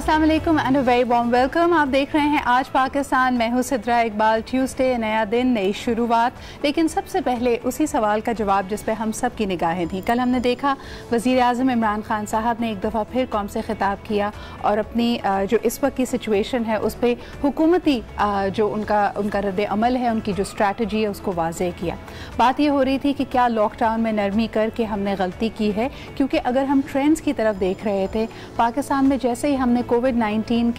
अस्सलाम वालेकुम and a very warm welcome. आप देख रहे हैं आज पाकिस्तान। मैं हूं सिद्रा इकबाल। ट्यूसडे, नया दिन, नई शुरुआत। लेकिन सबसे पहले उसी सवाल का जवाब जिस पे हम सब की निगाहें थी। कल हमने देखा वज़ीर आज़म इमरान खान साहब ने एक दफ़ा फिर कौम से ख़िताब किया और अपनी जो इस वक्त की सिचुएशन है उस पर हुकूमती जो उनका रद्द अमल है, उनकी जो स्ट्रैटेजी है उसको वाज़ेह किया। बात ये हो रही थी कि क्या लॉकडाउन में नरमी करके हमने गलती की है, क्योंकि अगर हम ट्रेंड्स की तरफ देख रहे थे पाकिस्तान में, जैसे ही हमने कोविड-19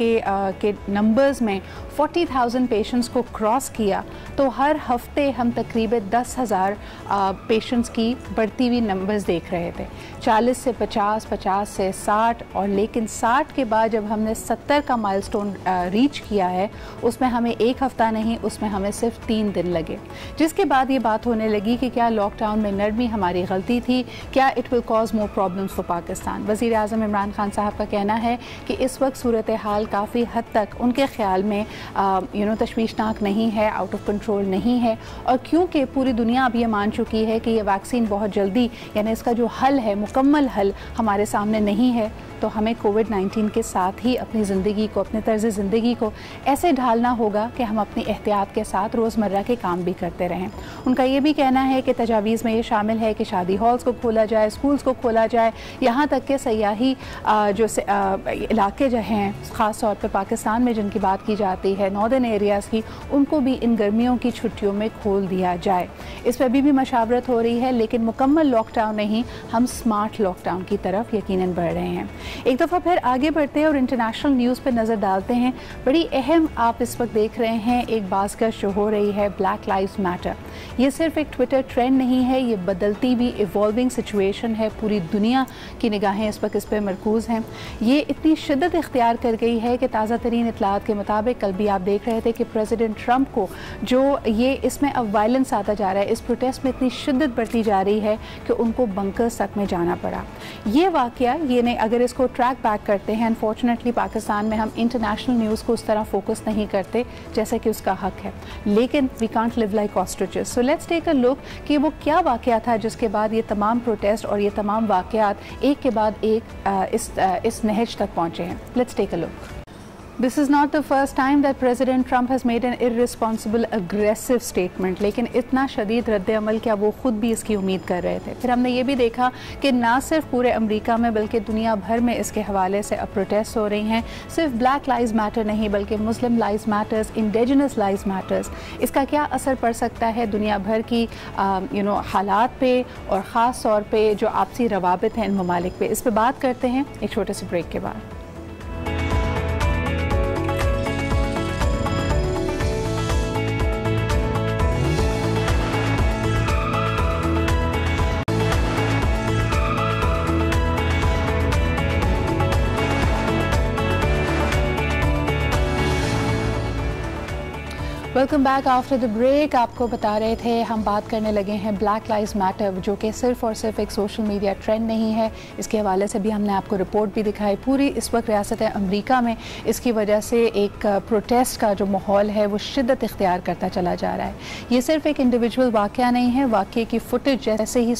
के नंबर्स में 40,000 पेशेंट्स को क्रॉस किया तो हर हफ्ते हम तकरीबन 10,000 पेशेंट्स की बढ़ती हुई नंबर्स देख रहे थे। 40 से 50, 50 से 60, और लेकिन 60 के बाद जब हमने 70 का माइलस्टोन रीच किया है उसमें हमें एक हफ़्ता नहीं, उसमें हमें सिर्फ 3 दिन लगे। जिसके बाद ये बात होने लगी कि क्या लॉकडाउन में नरमी हमारी गलती थी, क्या it will cause more problems for Pakistan. वज़ीर आज़म इमरान खान साहब का कहना है कि इस वक्त सूरत हाल काफ़ी हद तक उनके ख़्याल में तशवीशनाक नहीं है, आउट ऑफ कंट्रोल नहीं है, और क्योंकि पूरी दुनिया अब ये मान चुकी है कि ये वैक्सीन बहुत जल्दी, यानी इसका जो हल है, मुकम्मल हल हमारे सामने नहीं है, तो हमें कोविड-19 के साथ ही अपनी ज़िंदगी को, अपने तर्ज़ ज़िंदगी को ऐसे ढालना होगा कि हम अपनी एहतियात के साथ रोज़मर्रा के काम भी करते रहें। उनका ये भी कहना है कि तजावीज़ में ये शामिल है कि शादी हॉल्स को खोला जाए, स्कूल्स को खोला जाए, यहाँ तक कि सयाही जो इलाके जो हैं ख़ास तौर पर पाकिस्तान में जिनकी बात की जाती है, नॉर्दर्न एरियाज़ की, उनको भी इन गर्मियों की छुट्टियों में खोल दिया जाए। इस पर अभी भी मशावरत हो रही है, लेकिन मुकम्मल लॉकडाउन नहीं, हम स्मार्ट लॉकडाउन की तरफ यकीनन बढ़ रहे हैं। एक दफ़ा फिर आगे बढ़ते हैं और इंटरनेशनल न्यूज़ पर नज़र डालते हैं। बड़ी अहम आप इस वक्त देख रहे हैं एक बाज़गश जो हो रही है, ब्लैक लाइव्स मैटर। ये सिर्फ एक ट्विटर ट्रेंड नहीं है, ये बदलती हुई इवॉल्विंग सिचुएशन है। पूरी दुनिया की निगाहें इस वक्त इस पर मरकूज़ हैं। ये इतनी शिद्दत इख्तियार कर गई है कि ताज़ा तरीन इत्तलात के मुताबिक कल भी आप देख रहे थे कि प्रेसिडेंट ट्रंप को जो ये इसमें अब वायलेंस आता जा रहा है, इस प्रोटेस्ट में इतनी शिद्दत बढ़ती जा रही है कि उनको बंकर्स तक में जाना पड़ा। ये वाक़या, ये नहीं, अगर इसको ट्रैक बैक करते हैं, अनफॉर्चुनेटली पाकिस्तान में हम इंटरनेशनल न्यूज़ को उस तरह फोकस नहीं करते जैसे कि उसका हक है, लेकिन we can't live like ostriches. So let's take a look कि वो क्या वाक़या था जिसके बाद ये तमाम प्रोटेस्ट और ये तमाम वाक़यात एक के बाद एक इस नहज तक पहुँचे हैं। Let's take a look. This is not the first time that President Trump has made an irresponsible, aggressive statement, लेकिन इतना शदीद रद्द अमल क्या वो ख़ुद भी इसकी उम्मीद कर रहे थे। फिर हमने ये भी देखा कि ना सिर्फ पूरे अमेरिका में बल्कि दुनिया भर में इसके हवाले से अब प्रोटेस्ट हो रही हैं। सिर्फ ब्लैक लाइव्स मैटर नहीं बल्कि Muslim lives matters, indigenous lives matters. इसका क्या असर पड़ सकता है दुनिया भर की हालात पे और ख़ास तौर पर जो आपसी रवाबित हैं इन ममालिक पे। इस पर बात करते हैं एक छोटे से ब्रेक के बाद। Welcome back after the break. आपको बता रहे थे हम बात करने लगे हैं ब्लैक लाइव्स मैटर, जो कि सिर्फ और सिर्फ एक सोशल मीडिया ट्रेंड नहीं है। इसके हवाले से भी हमने आपको रिपोर्ट भी दिखाई। पूरी इस वक्त रियासत अमेरिका में इसकी वजह से एक प्रोटेस्ट का जो माहौल है वो शिद्दत इख्तियार करता चला जा रहा है। ये सिर्फ एक इंडिविजुअल वाक़या नहीं है, वाक़ये की फुटेज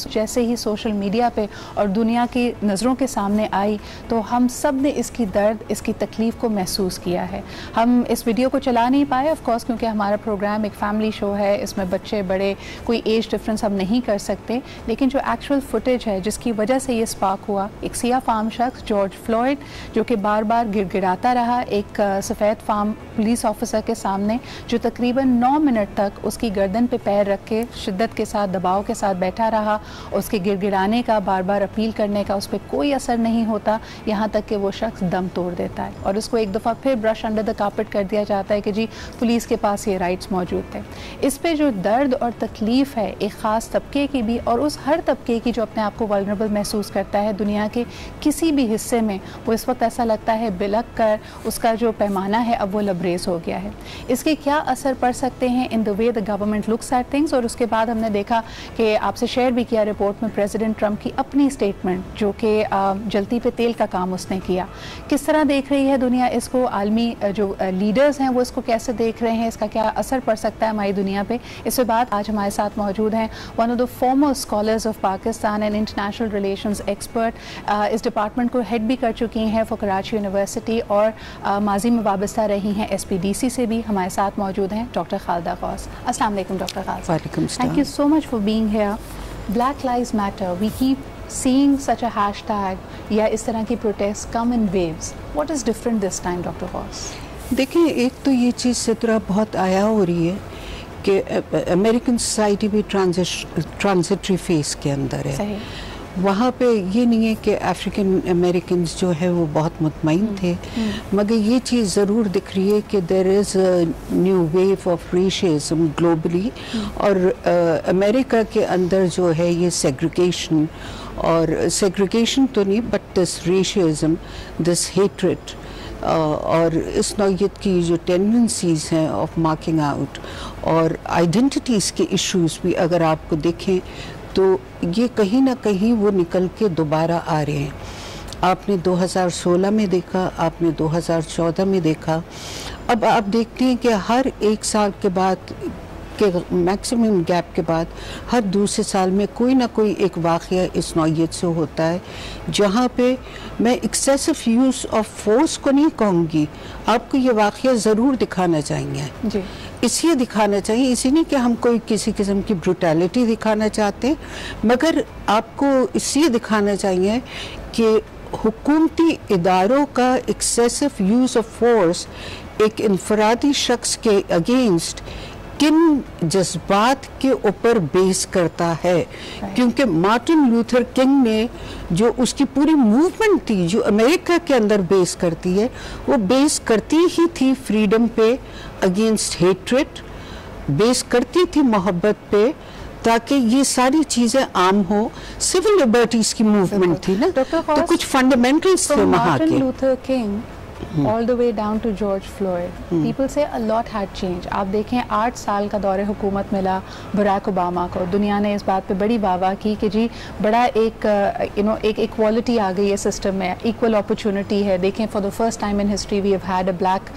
जैसे ही सोशल मीडिया पर और दुनिया की नज़रों के सामने आई तो हम सब ने इसकी दर्द, इसकी तकलीफ़ को महसूस किया है। हम इस वीडियो को चला नहीं पाए ऑफकोर्स, क्योंकि हमारा प्रोग्राम एक फैमिली शो है, इसमें बच्चे बड़े कोई एज डिफरेंस हम नहीं कर सकते, लेकिन जो एक्चुअल फुटेज है जिसकी वजह से ये स्पार्क हुआ, एक सिया फार्म शख्स जॉर्ज फ्लॉयड जो कि बार बार गिड़गिड़ाता रहा एक सफ़ेद फार्म पुलिस ऑफिसर के सामने, जो तकरीबन 9 मिनट तक उसकी गर्दन पे पैर रख के शिद्दत के साथ, दबाव के साथ बैठा रहा। उसके गिड़गिड़ाने का, बार बार अपील करने का उस पर कोई असर नहीं होता, यहाँ तक कि वो शख्स दम तोड़ देता है और उसको एक दफ़ा फिर ब्रश अंडर द कार्पेट कर दिया जाता है कि जी पुलिस के पास ये राइट्स मौजूद थे। इस पे जो दर्द और तकलीफ़ है एक ख़ास तबके की भी, और उस हर तबके की जो अपने आप को वल्नरेबल महसूस करता है दुनिया के किसी भी हिस्से में, वो इस वक्त ऐसा लगता है बिलक कर उसका जो पैमाना है अब वो लबरेज हो गया है। इसके क्या असर पड़ सकते हैं in the way the government looks at things. और उसके बाद हमने देखा कि आपसे शेयर भी किया रिपोर्ट में प्रेसिडेंट ट्रंप की अपनी स्टेटमेंट, जो कि जलती पे तेल का काम उसने किया। किस तरह देख रही है दुनिया इसको, आलमी जो लीडर्स हैं वो इसको कैसे देख रहे हैं, इसका क्या असर पड़ सकता है हमारी दुनिया पे। इस बात आज हमारे साथ मौजूद हैं one of the former scholars of Pakistan and international relations expert, इस डिपार्टमेंट को हेड भी कर चुकी हैं फॉर कराची यूनिवर्सिटी और माजी में वाबस्ता रही हैं SPDC से भी। हमारे साथ मौजूद हैं डॉक्टर खालिदा गौस। अस्सलाम वालेकुम डॉक्टर खालिदा। वालेकुम सलाम। Thank you so much for being here. Black lives matter, we keep seeing such a hashtag या इस तरह की protest come in waves. What is different this time, Dr. Gauss? देखिए, एक तो ये चीज़ सितरा बहुत आया हो रही है कि अमेरिकन सोसाइटी भी ट्रांजिटरी फेस के अंदर है। सही। वहाँ पे ये नहीं है कि अफ्रीकन अमेरिकन जो है वो बहुत मुतमईन थे, मगर ये चीज़ ज़रूर दिख रही है कि there is a new wave of racism globally. और अमेरिका के अंदर जो है ये सेग्रीगेशन, और सेग्रीगेशन तो नहीं बट दिस रेशिज्म, दिस हेट्रेड और इस नौयत की जो टेंडेंसीज़ हैं ऑफ मार्किंग आउट और आइडेंटिटीज़ के इश्यूज़ भी अगर आपको देखें तो ये कहीं ना कहीं वो निकल के दोबारा आ रहे हैं। आपने 2016 में देखा, आपने 2014 में देखा, अब आप देखते हैं कि हर एक साल के बाद के मैक्सिमम गैप के बाद हर दूसरे साल में कोई ना कोई एक वाक़या इस नौयत से होता है, जहाँ पे मैं एक्सेसिव यूज़ ऑफ फोर्स को नहीं कहूँगी, आपको ये वाक़या ज़रूर दिखाना चाहिए जी। इसलिए दिखाना चाहिए, इसी नहीं कि हम कोई किसी किस्म की ब्रूटैलिटी दिखाना चाहते हैं, मगर आपको इसलिए दिखाना चाहिए कि हुकूमती इदारों का एक्सेसिव यूज़ ऑफ फोर्स एक इनफरादी शख्स के अगेंस्ट किन जज्बात के ऊपर बेस करता है। क्योंकि मार्टिन लूथर किंग ने जो उसकी पूरी मूवमेंट थी जो अमेरिका के अंदर बेस करती है, वो बेस करती ही थी फ्रीडम पे अगेंस्ट हेट्रेड, बेस करती थी मोहब्बत पे, ताकि ये सारी चीज़ें आम हो। सिविल लिबर्टीज की मूवमेंट थी ना, तो कुछ फंडामेंटल्स थे वहाँ के। Luther king all the way down to George Floyd, people say a lot had changed. आप देखें 8 साल का दौरे हुकूमत मिला बराक ओबामा को, दुनिया ने इस बात पे बड़ी वाह की कि जी बड़ा एक एक इक्वालिटी आ गई है सिस्टम में, इक्वल अपॉर्चुनिटी है। देखें for the first time in history we have had a black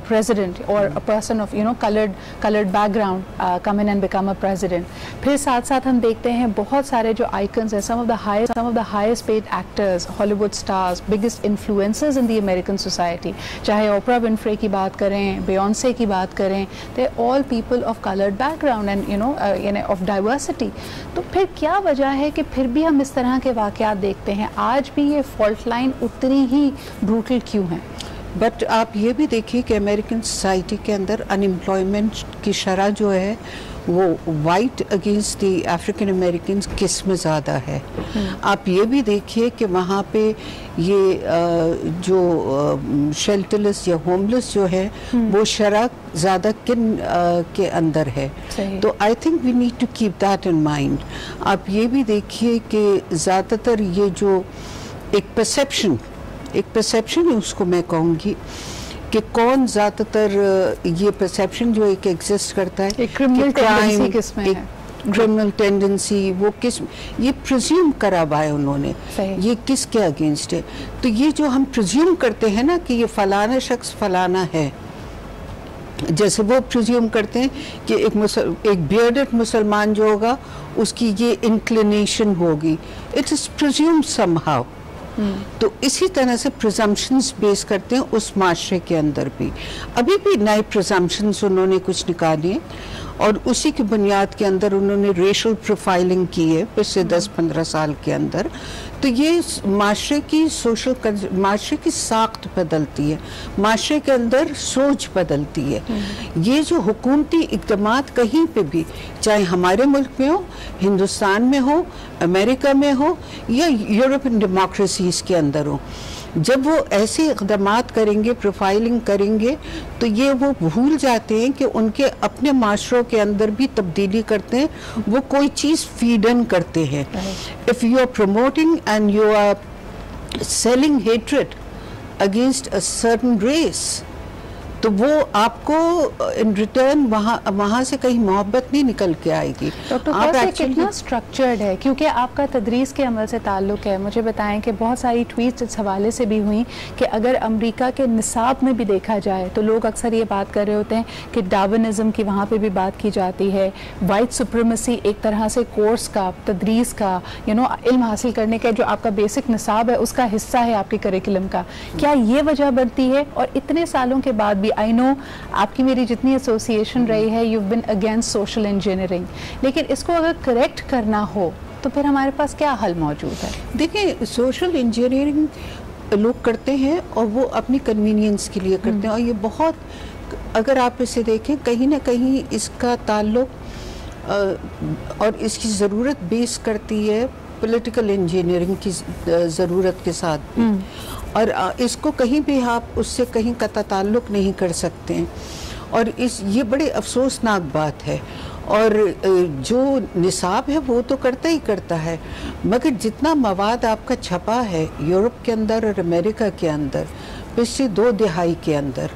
president और a person of coloured background come in and become a president. फिर साथ साथ हम देखते हैं बहुत सारे जो आइकन्स हैं, some of the highest paid actors, Hollywood stars, biggest influencers in the American society, चाहे ओपरा विनफ्रे की बात करें, बियॉन्से की बात करें, they all people of coloured background end of diversity. तो फिर क्या वजह है कि फिर भी हम इस तरह के वाक़यात देखते हैं? आज भी ये फॉल्ट लाइन उतनी ही ब्रूटल क्यों है? बट आप ये भी देखिए कि अमेरिकन सोसाइटी के अंदर अनएम्प्लॉयमेंट की शरह जो है वो white against the African American किस में ज़्यादा है। आप ये भी देखिए कि वहाँ पे ये जो शेल्टरलेस या होमलेस जो है वो शरह ज़्यादा किन के अंदर है। तो I think we need to keep that in mind. आप ये भी देखिए कि ज़्यादातर ये जो एक परसेप्शन उसको मैं कहूँगी कि कौन ज़्यादातर ये परसेप्शन जो एक एग्जिस्ट करता है, एक क्रिमिनल टेंडेंसी किसमें है, क्रिमिनल टेंडेंसी वो किस, ये प्रिज्यूम करा हुआ है उन्होंने, ये किसके अगेंस्ट है। तो ये जो हम प्रिज्यूम करते हैं ना कि ये फलाना शख्स फलाना है, जैसे वो प्रिज्यूम करते हैं कि एक बियर्डेड मुसलमान जो होगा उसकी ये इंक्लिनेशन होगी, इट इज़ प्रिज्यूम समहाउ। तो इसी तरह से प्रिजम्पशंस बेस करते हैं उस माशरे के अंदर भी। अभी भी नए प्रिजम्पशंस उन्होंने कुछ निकाले और उसी की बुनियाद के अंदर उन्होंने रेशल प्रोफाइलिंग की है पिछले 10-15 साल के अंदर। तो ये माशरे की साख्त बदलती है, माशरे के अंदर सोच बदलती है। ये जो हुकूमती इक़दामात कहीं पे भी, चाहे हमारे मुल्क में हो, हिंदुस्तान में हो, अमेरिका में हो या यूरोपियन डेमोक्रेसीज़ के अंदर हो, जब वो ऐसे इक़दामात करेंगे, प्रोफाइलिंग करेंगे, तो ये वो भूल जाते हैं कि उनके अपने माशरों के अंदर भी तब्दीली करते हैं, वो कोई चीज़ फीड इन करते हैं। If you are promoting and you are selling hatred against a certain race, तो वो आपको इन रिटर्न वहाँ से कहीं मोहब्बत नहीं निकल के आएगी। डॉक्टर कौर कितना स्ट्रक्चर्ड है, क्योंकि आपका तदरीस के अमल से ताल्लुक़ है। मुझे बताएं कि बहुत सारी ट्वीट्स इस हवाले से भी हुई कि अगर अमेरिका के निसाब में भी देखा जाए तो लोग अक्सर ये बात कर रहे होते हैं कि डार्विनिज़म की वहाँ पे भी बात की जाती है, वाइट सुप्रीमेसी एक तरह से कोर्स का, तदरीस का, इल्म हासिल करने का जो आपका बेसिक निसाब है उसका हिस्सा है आपके करिकुलम का। क्या ये वजह बनती है? और इतने सालों के बाद भी आई नो आपकी मेरी जितनी एसोसिएशन रही है, you been against social engineering, लेकिन इसको अगर करेक्ट करना हो तो फिर हमारे पास क्या हल मौजूद है? देखिए, सोशल इंजीनियरिंग लोग करते हैं और वो अपनी कन्वीनियंस के लिए करते हैं, और ये बहुत, अगर आप इसे देखें कहीं ना कहीं इसका ताल्लुक और इसकी ज़रूरत बेस करती है पॉलिटिकल इंजीनियरिंग की ज़रूरत के साथ भी, और इसको कहीं भी आप उससे कहीं कता ताल्लुक नहीं कर सकते हैं, और ये बड़े अफसोसनाक बात है। और जो निसाब है वो तो करता ही करता है, मगर जितना मवाद आपका छपा है यूरोप के अंदर और अमेरिका के अंदर पिछली 2 दिहाई के अंदर,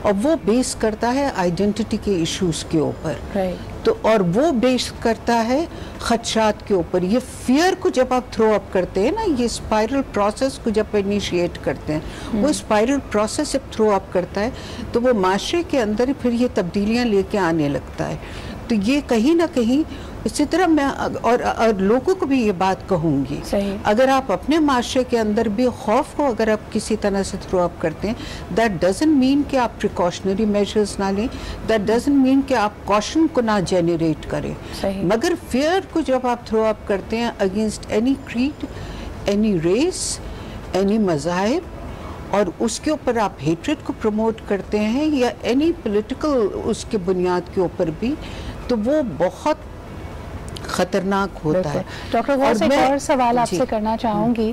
और वो बेस करता है आइडेंटिटी के इश्यूज के ऊपर, तो और वो बेस करता है खदशात के ऊपर। ये फियर को जब आप थ्रो अप करते हैं ना, ये स्पाइरल प्रोसेस को जब इनिशिएट करते हैं, वो स्पाइरल प्रोसेस जब थ्रो अप करता है तो वो माशरे के अंदर फिर ये तब्दीलियाँ लेके आने लगता है। तो ये कहीं ना कहीं इसी तरह मैं और लोगों को भी ये बात कहूँगी, अगर आप अपने माशरे के अंदर भी खौफ को अगर आप किसी तरह से थ्रो अप करते हैं, दैट डजंट मीन कि आप प्रिकॉशनरी मेजर्स ना लें, दैट डजंट मीन कि आप कॉशन को ना जेनरेट करें, मगर फियर को जब आप थ्रो अप करते हैं against any creed, any race, any मज़ाहिब, और उसके ऊपर आप हेट्रेड को प्रमोट करते हैं या एनी पॉलिटिकल उसके बुनियाद के ऊपर भी, तो वो बहुत खतरनाक होता है। डॉक्टर गौस, एक और सवाल आपसे करना चाहूँगी।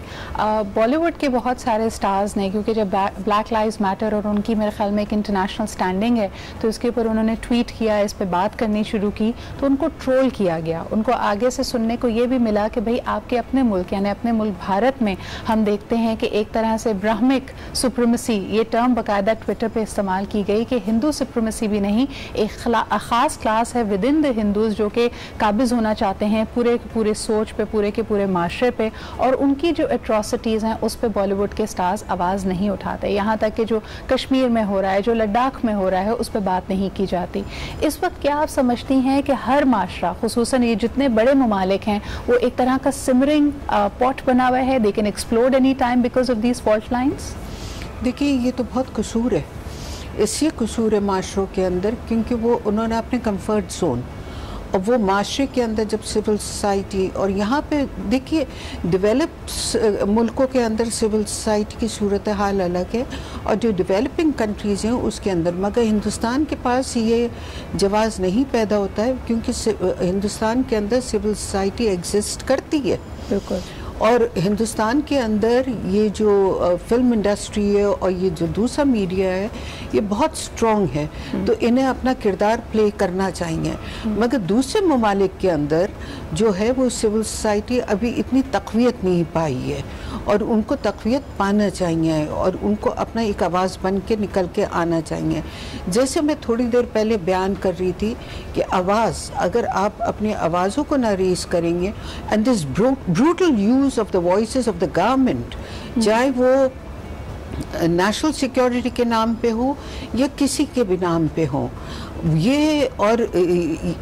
बॉलीवुड के बहुत सारे स्टार्स ने, क्योंकि जब ब्लैक लाइव्स मैटर और उनकी मेरे ख्याल में एक इंटरनेशनल स्टैंडिंग है, तो इसके ऊपर उन्होंने ट्वीट किया, इस पे बात करनी शुरू की, तो उनको ट्रोल किया गया। उनको आगे से सुनने को ये भी मिला कि भाई आपके अपने मुल्क यानी अपने मुल्क भारत में हम देखते हैं कि एक तरह से ब्राह्मिक सुप्रीमेसी, ये टर्म बाकायदा ट्विटर पर इस्तेमाल की गई कि हिंदू सुप्रीमेसी भी नहीं, एक ख़ास क्लास है विद इन द हिंदूज़ जो कि काबिज होना चाहते हैं पूरे के पूरे सोच पे, पूरे के पूरे माशरे पे, और उनकी जो एट्रॉसिटीज़ हैं उस पे बॉलीवुड के स्टार्स आवाज़ नहीं उठाते। यहाँ तक कि जो कश्मीर में हो रहा है, जो लद्दाख में हो रहा है, उस पर बात नहीं की जाती। इस वक्त क्या आप समझती हैं कि हर माशरा, खुसूसन ये जितने बड़े ममालिक हैं, वो एक तरह का सिमरिंग पॉट बना हुआ है, they can explode any time because of these fault lines? देखिए, ये तो बहुत कसूर है, इससे कसूर है माशरों के अंदर, क्योंकि वो उन्होंने अपने कंफर्ट जोन और वो माशरे के अंदर जब सिविल सोसाइटी, और यहाँ पे देखिए डेवलप्ड मुल्कों के अंदर सिविल सोसाइटी की सूरत हाल अलग है और जो डेवलपिंग कंट्रीज़ हैं उसके अंदर, मगर हिंदुस्तान के पास ये जवाज़ नहीं पैदा होता है, क्योंकि हिंदुस्तान के अंदर सिविल सोसाइटी एग्जिस्ट करती है। बिल्कुल। और हिंदुस्तान के अंदर ये जो फिल्म इंडस्ट्री है और ये जो दूसरा मीडिया है, ये बहुत स्ट्रॉन्ग है, तो इन्हें अपना किरदार प्ले करना चाहिए। मगर दूसरे ममालिक के अंदर जो है वो सिविल सोसाइटी अभी इतनी तक़वियत नहीं पाई है, और उनको तक़वियत पाना चाहिए और उनको अपना एक आवाज़ बन के निकल के आना चाहिए। जैसे मैं थोड़ी देर पहले बयान कर रही थी कि आवाज़, अगर आप अपनी आवाज़ों को ना रेस करेंगे, and this brutal use of the voices of the government, चाहे वो नेशनल सिक्योरिटी के नाम पे हो या किसी के भी नाम पे हो, ये और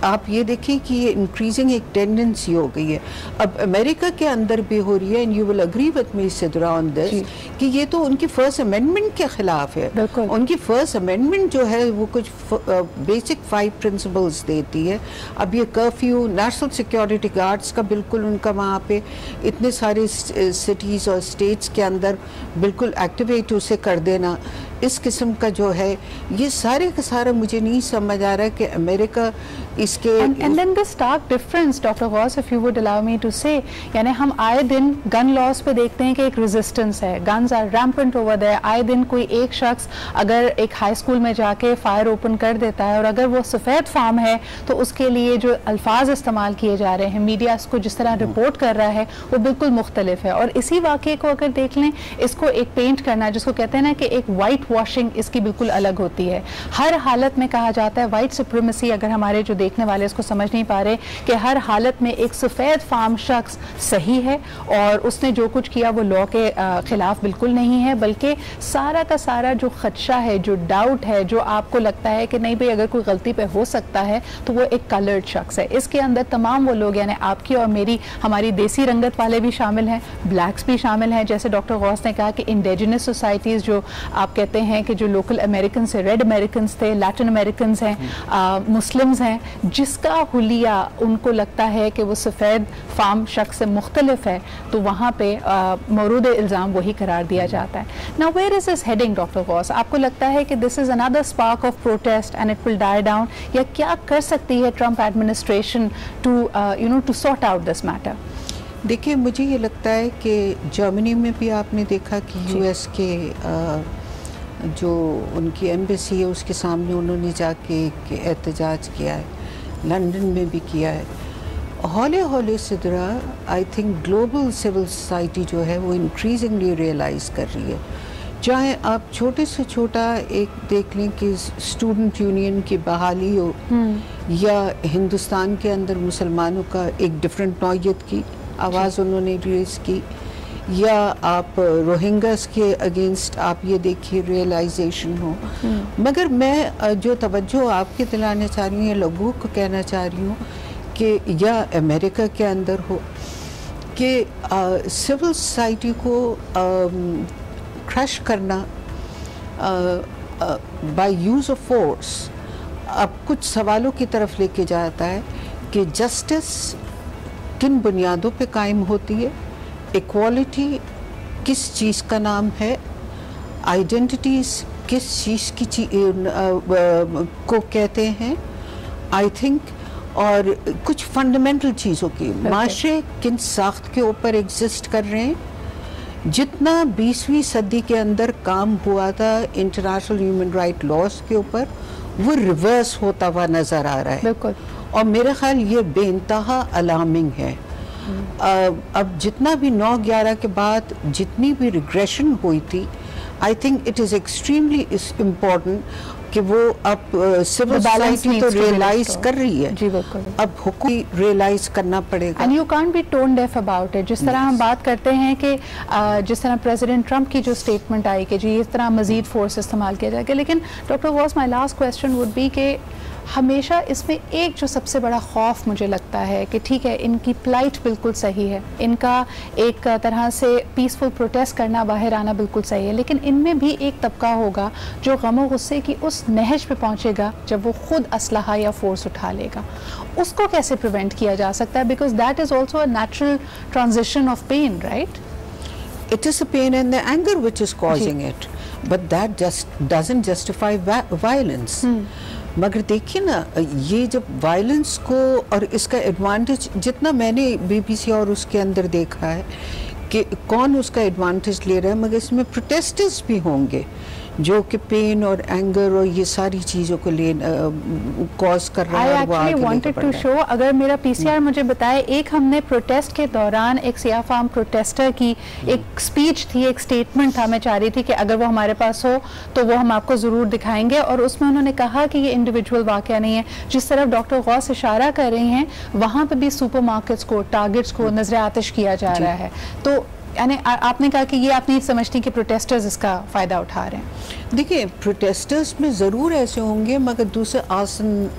आप ये देखिए कि ये इंक्रीजिंग एक टेंडेंसी हो गई है, अब अमेरिका के अंदर भी हो रही है, and you will agree with me Sidra on this, कि ये तो उनकी फर्स्ट अमेंडमेंट के खिलाफ है। उनकी फर्स्ट अमेंडमेंट जो है वो कुछ बेसिक 5 प्रिंसिपल्स देती है। अब ये कर्फ्यू, नेशनल सिक्योरिटी गार्ड्स का बिल्कुल उनका वहाँ पे इतने सारे सिटीज़ और स्टेट्स के अंदर बिल्कुल एक्टिवेट उसे कर देना, इस किस्म का जो है, ये सारे का सारा मुझे नहीं समझ आ रहा है कि अमेरिका इसके and then the stark difference, doctor Ghaus, if you would allow me to say, यानी हम आए दिन गन लॉज पे देखते हैं कि एक रेजिस्टेंस है, guns are rampant over there. आए दिन कोई एक शख्स अगर एक हाई स्कूल में जाके फायर ओपन कर देता है, और अगर वो सफ़ेद फार्म है तो उसके लिए जो अल्फाज इस्तेमाल किए जा रहे हैं, मीडिया इसको जिस तरह रिपोर्ट कर रहा है, वो बिल्कुल मुख्तलिफ है। और इसी वाक़े को अगर देख लें, इसको एक पेंट करना, जिसको कहते हैं ना कि एक वाइट वॉशिंग इसकी बिल्कुल अलग होती है। हर हालत में कहा जाता है वाइट सुप्रीमेसी, अगर हमारे जो देखने वाले इसको समझ नहीं पा रहे, कि हर हालत में एक सफ़ेद फार्म शख्स सही है और उसने जो कुछ किया वो लॉ के खिलाफ बिल्कुल नहीं है, बल्कि सारा का सारा जो खदशा है, जो डाउट है, जो आपको लगता है कि नहीं भाई अगर कोई गलती पे हो सकता है तो वो एक कलर्ड शख्स है। इसके अंदर तमाम वो लोग, यानी आपकी और मेरी, हमारी देसी रंगत वाले भी शामिल हैं, ब्लैक्स भी शामिल हैं, जैसे डॉक्टर गौस ने कहा कि इंडिजिनस सोसाइटीज़ जो आप कहते हैं कि जो लोकल अमेरिकन से, रेड अमेरिकन थे, लैटिन अमेरिकन हैं, मुस्लिम्स हैं, जिसका हुलिया उनको लगता है कि वो सफ़ेद फार्म शख्स से मुख्तलिफ है, तो वहाँ पे मौरूद इल्ज़ाम वही करार दिया जाता है। Now where is this heading doctor Ghaus? आपको लगता है कि this is another spark of protest and it will die down, या क्या कर सकती है Trump administration to sort out this matter? देखिए, मुझे ये लगता है कि जर्मनी में भी आपने देखा कि यूएस के जो उनकी एम्बेसी है उसके सामने उन्होंने जाके एहतजाज किया है, लंदन में भी किया है। हौले हौले Sidra I think global civil society जो है वो इंक्रीजिंगली रियलाइज़ कर रही है। चाहे आप छोटे से छोटा एक देख लें कि स्टूडेंट यूनियन की बहाली हो, या हिंदुस्तान के अंदर मुसलमानों का एक डिफरेंट नौयत की आवाज़ उन्होंने रेज़ की, या आप रोहिंग्यास के अगेंस्ट आप ये देखिए रियलाइजेशन हो। मगर मैं जो तवज्जो आपके दिलाना चाह रही हूँ या लोगों को कहना चाह रही हूँ कि या अमेरिका के अंदर हो कि सिविल सोसाइटी को क्रश करना बाय यूज़ ऑफ फोर्स अब कुछ सवालों की तरफ लेके जाता है कि जस्टिस किन बुनियादों पे कायम होती है, इक्वालिटी किस चीज़ का नाम है, आइडेंटिटीज़ किस चीज़ की को कहते हैं, आई थिंक, और कुछ फंडामेंटल चीज़ों की माशरे किन साख्त के ऊपर एग्जिस्ट कर रहे हैं। जितना 20वीं सदी के अंदर काम हुआ था इंटरनेशनल ह्यूमन राइट लॉज के ऊपर, वो रिवर्स होता हुआ नज़र आ रहा है। बिल्कुल। और मेरा ख्याल ये बेइंतहा अलार्मिंग है। अब जितना भी 9/11 के बाद जितनी भी रिग्रेशन हुई थी, I think it is extremely important कि वो अब सिविल सोसाइटी तो रियलाइज कर रही है, जी बिल्कुल, अब हुकूम रियलाइज करना पड़ेगा। And you can't be tone deaf about it. जिस तरह हम बात करते हैं कि जिस तरह प्रेसिडेंट ट्रंप की जो स्टेटमेंट आई कि जी इस तरह मजीद फोर्स इस्तेमाल किया जाएगा, लेकिन doctor Ghaus, my last question would be कि हमेशा इसमें एक जो सबसे बड़ा खौफ मुझे लगता है कि ठीक है इनकी प्लाइट बिल्कुल सही है, इनका एक तरह से पीसफुल प्रोटेस्ट करना, बाहर आना बिल्कुल सही है, लेकिन इनमें भी एक तबका होगा जो गम गुस्से की उस नहज पे पहुंचेगा जब वो खुद असलहा या फोर्स उठा लेगा। उसको कैसे प्रिवेंट किया जा सकता है? Because that is also a natural transition of pain, right? It is the pain and the anger which is causing it, but that just doesn't justify violence. मगर देखिए ना, ये जब वायलेंस को और इसका एडवांटेज जितना मैंने बीबीसी और उसके अंदर देखा है कि कौन उसका एडवांटेज ले रहा है, मगर इसमें प्रोटेस्टर्स भी होंगे जो कि पेन और एंगर और ये सारी चीज़ों को ले कॉज कर रहा है। I actually wanted to show, अगर मेरा पीसीआर मुझे बताए, एक हमने प्रोटेस्ट के दौरान एक सियाह फार्म प्रोटेस्टर की एक स्पीच थी, एक स्टेटमेंट था, मैं चाह रही थी कि अगर वो हमारे पास हो तो वो हम आपको ज़रूर दिखाएंगे, और उसमें उन्होंने कहा कि ये इंडिविजुअल वाक़या नहीं है। जिस तरफ डॉक्टर गौस इशारा कर रही हैं वहाँ पर भी सुपर मार्केट्स को, टारगेट्स को नजर आतिश किया जा रहा है। तो यानी आपने कहा कि ये आप नहीं समझती कि प्रोटेस्टर्स इसका फ़ायदा उठा रहे हैं? देखिए, प्रोटेस्टर्स में ज़रूर ऐसे होंगे, मगर दूसरे आसन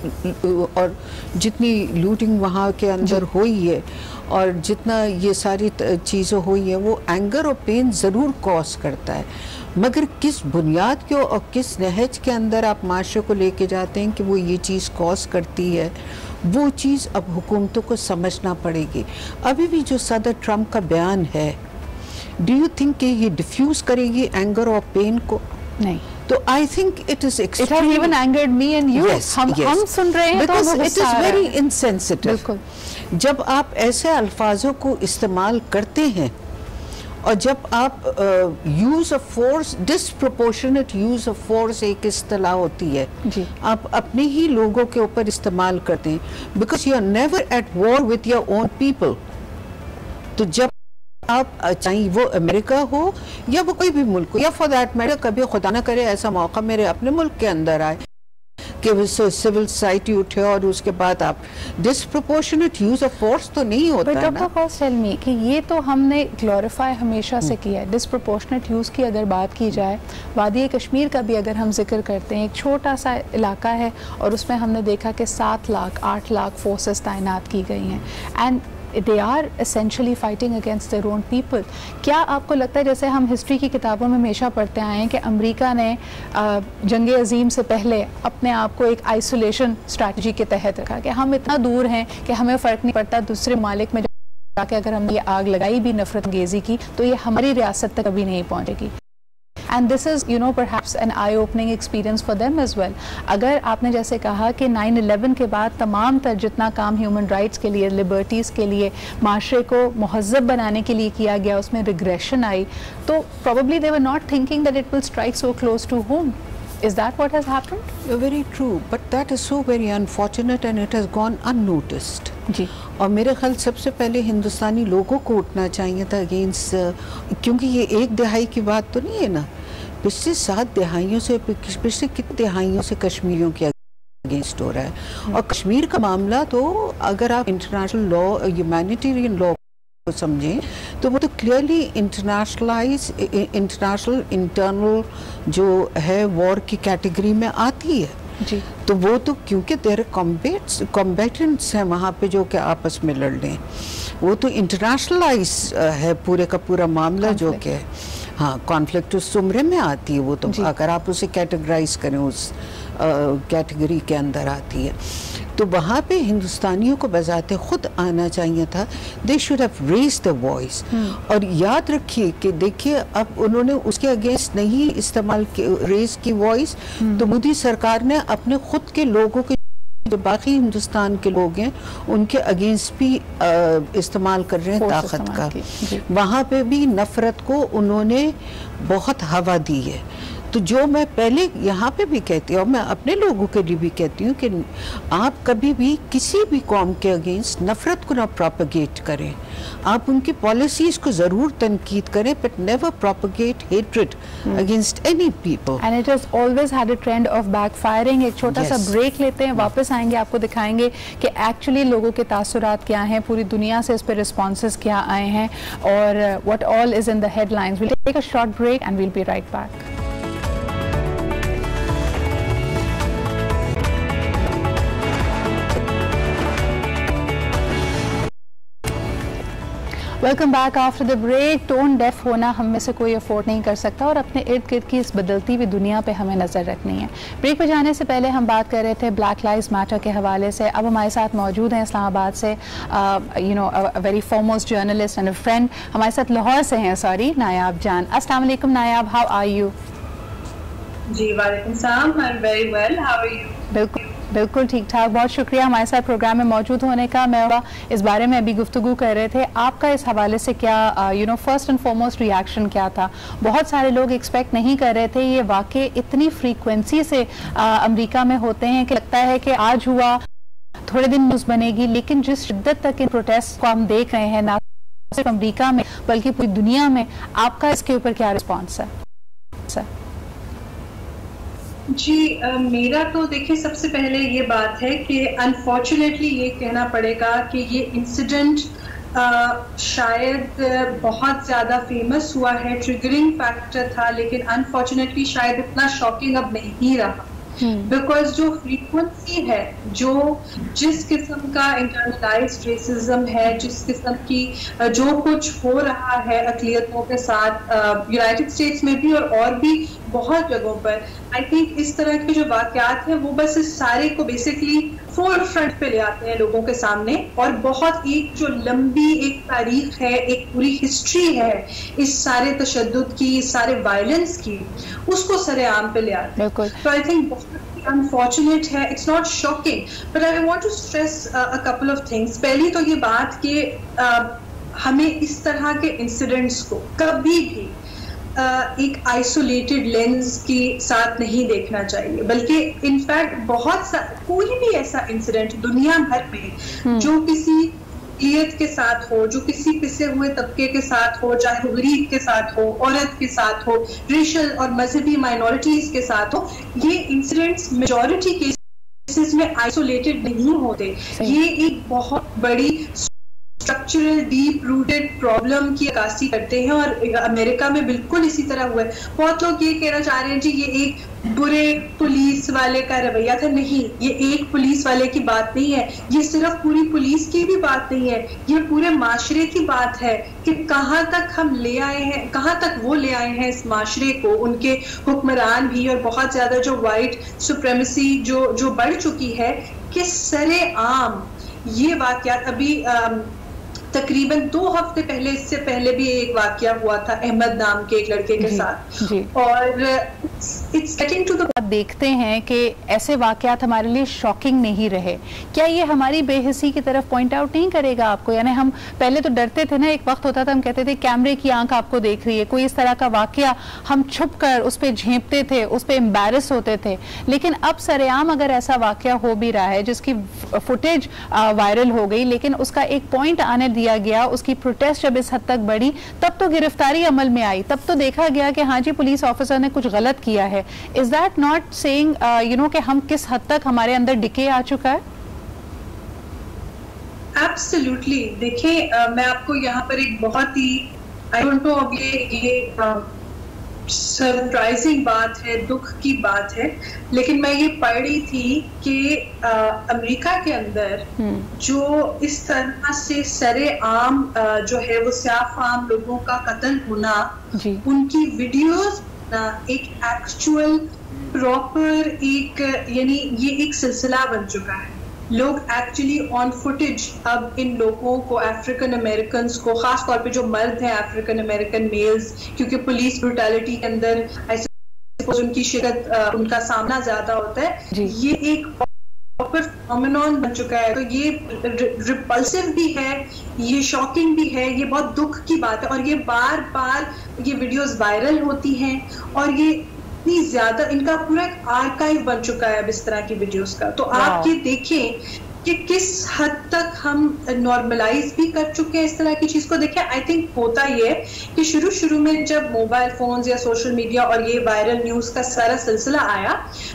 और जितनी लूटिंग वहाँ के अंदर हुई है और जितना ये सारी चीज़ें हुई हैं, वो एंगर और पेन ज़रूर कॉज करता है। मगर किस बुनियाद के और किस नहज के अंदर आप माशरे को लेके जाते हैं कि वो ये चीज़ कॉज करती है, वो चीज़ अब हुकूमतों को समझना पड़ेगी। अभी भी जो सदर ट्रंप का बयान है, डू यू थिंक कि ये डिफ्यूज करेगी एंगर और पेन को? नहीं। तो I think it is it has even angered me and you. हम सुन रहे हैं because it is very insensitive. जब आप ऐसे अल्फाजों को इस्तेमाल करते हैं और जब आप use of force, disproportionate use of force एक इस्तेलाह होती है जी, आप अपने ही लोगों के ऊपर इस्तेमाल करते हैं, because you are never at war with your own people. तो जब आप चाहे वो अमेरिका हो या वो कोई भी मुल्क हो, या फॉर दैट मैटर कभी खुदा ना करे ऐसा मौका मेरे अपने मुल्क के अंदर आए कि सिविल सोसाइटी उठे और उसके बाद आप डिसप्रोपोर्शनेट यूज ऑफ फोर्स तो नहीं होता है ना। डॉक्टर फॉस टेल मी कि ये तो हमने ग्लोरीफाई हमेशा से किया है। डिसप्रोपोर्शनेट यूज़ की अगर बात की जाए, वादी कश्मीर का भी अगर हम जिक्र करते हैं, एक छोटा सा इलाका है और उसमें हमने देखा कि 7 लाख 8 लाख फोर्सेस तैनात की गई हैं and they are essentially fighting against their own people। क्या आपको लगता है, जैसे हम हिस्ट्री की किताबों में हमेशा पढ़ते आए हैं कि अमेरिका ने जंग अजीम से पहले अपने आप को एक आइसोलेशन स्ट्रैटेजी के तहत रखा कि हम इतना दूर हैं कि हमें फ़र्क नहीं पड़ता, दूसरे मालिक में जाके अगर हमने ये आग लगाई भी नफरत अंगेज़ी की तो ये हमारी रियासत तक कभी नहीं पहुँचेगी। And this is you know perhaps an eye opening experience for them as well. अगर आपने जैसे कहा कि 9/11 के बाद तमाम तर जितना काम ह्यूमन राइट्स के लिए, लिबर्टीज़ के लिए, माशरे को महज़ब बनाने के लिए किया गया, उसमें रिग्रेशन आई, तो probably they were not thinking that it will strike so close to home। Is that what has happened? Very true, but that is so very unfortunate and it has gone unnoticed। जी। और मेरे ख्याल सबसे पहले हिंदुस्तानी लोगों को उठना चाहिए था अगेंस्ट, क्योंकि ये एक दहाई की बात तो नहीं है ना, पिछले 7 दहाइयों से, पिछले कितने दहाइयों से कश्मीरियों के अगेंस्ट हो रहा है। और कश्मीर का मामला तो अगर आप इंटरनेशनल लॉ, ह्यूमैनिटेरियन लॉ को समझें तो वो तो क्लियरली इंटरनेशनल इंटरनल जो है वॉर की कैटेगरी में आती है जी। तो वो तो क्योंकि देर कॉम्बेटेंट्स हैं वहाँ पे जो कि आपस में लड़ लें, वो तो इंटरनेशनलाइज है पूरे का पूरा मामला जो कि है। हाँ, कॉन्फ्लिक्ट उस जुमरे में आती है, वो तो अगर आप उसे कैटेगराइज करें उस कैटेगरी के अंदर आती है। तो वहाँ पे हिंदुस्तानियों को बजाते खुद आना चाहिए था। They should have raise the voice. और याद रखिए कि देखिए अब उन्होंने उसके अगेंस्ट नहीं इस्तेमाल रेज की वॉइस, तो मोदी सरकार ने अपने खुद के लोगों के जो बाकी हिंदुस्तान के लोग हैं उनके अगेंस्ट भी इस्तेमाल कर रहे हैं ताकत का। वहाँ पे भी नफरत को उन्होंने बहुत हवा दी है। तो जो मैं पहले यहाँ पे भी कहती हूँ और मैं अपने लोगों के लिए भी कहती हूँ कि आप कभी भी किसी भी कौम के अगेंस्ट नफरत को ना प्रोपगेट करें। आप उनकी पॉलिसीज को ज़रूर तनकीद करें, but never propagate hatred against any people. And it has always had a trend of backfiring. एक छोटा सा ब्रेक लेते हैं, वापस आएंगे, आपको दिखाएंगे कि एक्चुअली लोगों के तासुरात क्या हैं, पूरी दुनिया से इस पर रिस्पॉन्सेज क्या आए हैं और what all is in the headlines. We'll take a short break and we'll be right back. Welcome back after the break. Tone deaf होना हम में से कोई अफोर्ड नहीं कर सकता और अपने इर्द गिर्द की इस बदलती हुई दुनिया पे हमें नज़र रखनी है। ब्रेक पे जाने से पहले हम बात कर रहे थे ब्लैक लाइव्स मैटर के हवाले से। अब हमारे साथ मौजूद हैं इस्लामाबाद से you know a very foremost journalist and a friend, हमारे साथ लाहौर से हैं नायाब जान। अस्सलाम वालेकुम नायाब, हाउ आर यू? जी वालेकुम सलाम, I am very well, how are you? बिल्कुल ठीक ठाक, बहुत शुक्रिया हमारे साथ प्रोग्राम में मौजूद होने का। मैं इस बारे में अभी गुफ्तगू कर रहे थे, आपका इस हवाले से क्या you know first and foremost reaction क्या था? बहुत सारे लोग एक्सपेक्ट नहीं कर रहे थे, ये वाकई इतनी फ्रीक्वेंसी से अमेरिका में होते हैं कि लगता है कि आज हुआ थोड़े दिन न्यूज़ बनेगी, लेकिन जिस शिद्दत तक इन प्रोटेस्ट को हम देख रहे हैं ना सिर्फ अमेरिका में बल्कि पूरी दुनिया में, आपका इसके ऊपर क्या रिस्पॉन्स है सर? जी मेरा तो देखिए सबसे पहले ये बात है कि अनफॉर्चुनेटली ये कहना पड़ेगा कि ये इंसिडेंट शायद बहुत ज़्यादा फेमस हुआ है, ट्रिगरिंग फैक्टर था, लेकिन अनफॉर्चुनेटली शायद इतना शॉकिंग अब नहीं रहा। बिकॉज जो फ्रीक्वेंसी है, जो जिस किस्म का इंटरनलाइज्ड रेसिज्म है, जिस किस्म की जो कुछ हो रहा है अक़लियतों के साथ यूनाइटेड स्टेट्स में भी और भी बहुत जगहों पर, आई थिंक इस तरह के जो वाक़यात हैं वो बस इस सारे को बेसिकली फोर फ्रंट पे ले आते हैं लोगों के सामने, और बहुत एक जो लंबी एक तारीख है, एक पूरी हिस्ट्री है इस सारे तशद्दुद की, इस सारे वायलेंस की, उसको सरेआम पे ले आते हैं। तो आई थिंक बहुत अनफॉर्चुनेट है, it's not shocking, but I want to stress a couple of things. पहली तो ये बात कि हमें इस तरह के इंसिडेंट्स को कभी भी एक आइसोलेटेड लेंस के साथ नहीं देखना चाहिए, बल्कि इनफैक्ट कोई भी ऐसा इंसिडेंट दुनिया भर में जो किसी अक़लियत के साथ हो, जो किसी पिसे हुए तबके के साथ हो, चाहे वो गरीब के साथ हो, औरत के साथ हो, रेशियल और मजहबी माइनॉरिटीज के साथ हो, ये इंसिडेंट्स मेजॉरिटी केसेस में आइसोलेटेड नहीं होते। ये एक बहुत बड़ी स्ट्रक्चरल डीप रूटेड प्रॉब्लम की अक्कासी करते हैं और अमेरिका में बिल्कुल इसी तरह हुआ है। बहुत लोग ये कहना चाह रहे हैं जी ये एक बुरे पुलिस वाले का रवैया था। नहीं, ये एक पुलिस वाले की बात नहीं है, ये सिर्फ पूरी पुलिस की भी बात नहीं है, ये पूरे माशरे की बात है कि कहाँ तक हम ले आए हैं, कहाँ तक वो ले आए हैं इस माशरे को, उनके हुक्मरान भी, और बहुत ज्यादा जो वाइट सुप्रेमेसी जो बढ़ चुकी है कि सरे आम ये वाकयात। अभी तकरीबन 2 हफ्ते पहले, इससे पहले भी एक वाकया हुआ था अहमद नाम के एक लड़के के साथ, और इट्स गेटिंग टू द। देखते हैं कि ऐसे वाकयात हमारे लिए शॉकिंग नहीं रहे। क्या ये हमारी बेहिसी की तरफ पॉइंट आउट नहीं करेगा आपको? यानी हम पहले तो डरते थे ना, एक वक्त होता था हम कहते थे कैमरे की आंख आपको देख रही है, कोई इस तरह का वाकया हम छुप कर उस पर झेंपते थे, उस पर एम्बैरस होते थे। लेकिन अब सरेआम अगर ऐसा वाकया हो भी रहा है जिसकी फुटेज वायरल हो गई, लेकिन उसका एक पॉइंट आने दिया गया, उसकी प्रोटेस्ट जब इस हद तक बढ़ी तब तो गिरफ्तारी अमल में आई, तब तो देखा गया कि हाँ जी पुलिस ऑफिसर ने कुछ गलत किया है। Is that not saying you know कि हम किस हद तक हमारे अंदर डिके आ चुका है? एब्सोल्युटली। देखिए मैं आपको यहाँ पर एक बहुत ही आई डोंट नो, अब ये सरप्राइजिंग बात है, दुख की बात है, लेकिन मैं ये पढ़ रही थी कि अमेरिका के अंदर जो इस तरह से सरे आम जो है वो स्याह आम लोगों का कत्ल होना, उनकी वीडियोस एक एक्चुअल प्रॉपर एक, यानी ये एक सिलसिला बन चुका है। लोग एक्चुअली ऑन फुटेज अब इन लोगों को, अफ्रीकन अमेरिकन को, खास तौर पे जो मर्द हैं अफ्रीकन अमेरिकन मेल्स, क्योंकि पुलिस ब्रूटैलिटी के अंदर ऐसे उनकी शिरकत, उनका सामना ज्यादा होता है, ये एक प्रॉपर फिनोमेनन बन चुका है। तो ये रिपल्सिव भी है, ये शॉकिंग भी है, ये बहुत दुख की बात है, और ये बार बार ये वीडियोस वायरल होती हैं, और ये इतनी ज्यादा, इनका पूरा एक आर्काइव बन चुका है अब इस तरह की वीडियोस का। तो आप ये देखें कि किस हद तक हम नॉर्मलाइज भी कर चुके हैं इस तरह की चीज को। देखें, आई थिंक होता ये कि शुरू में जब मोबाइल फोन्स या सोशल मीडिया और ये वायरल न्यूज का सारा सिलसिला आया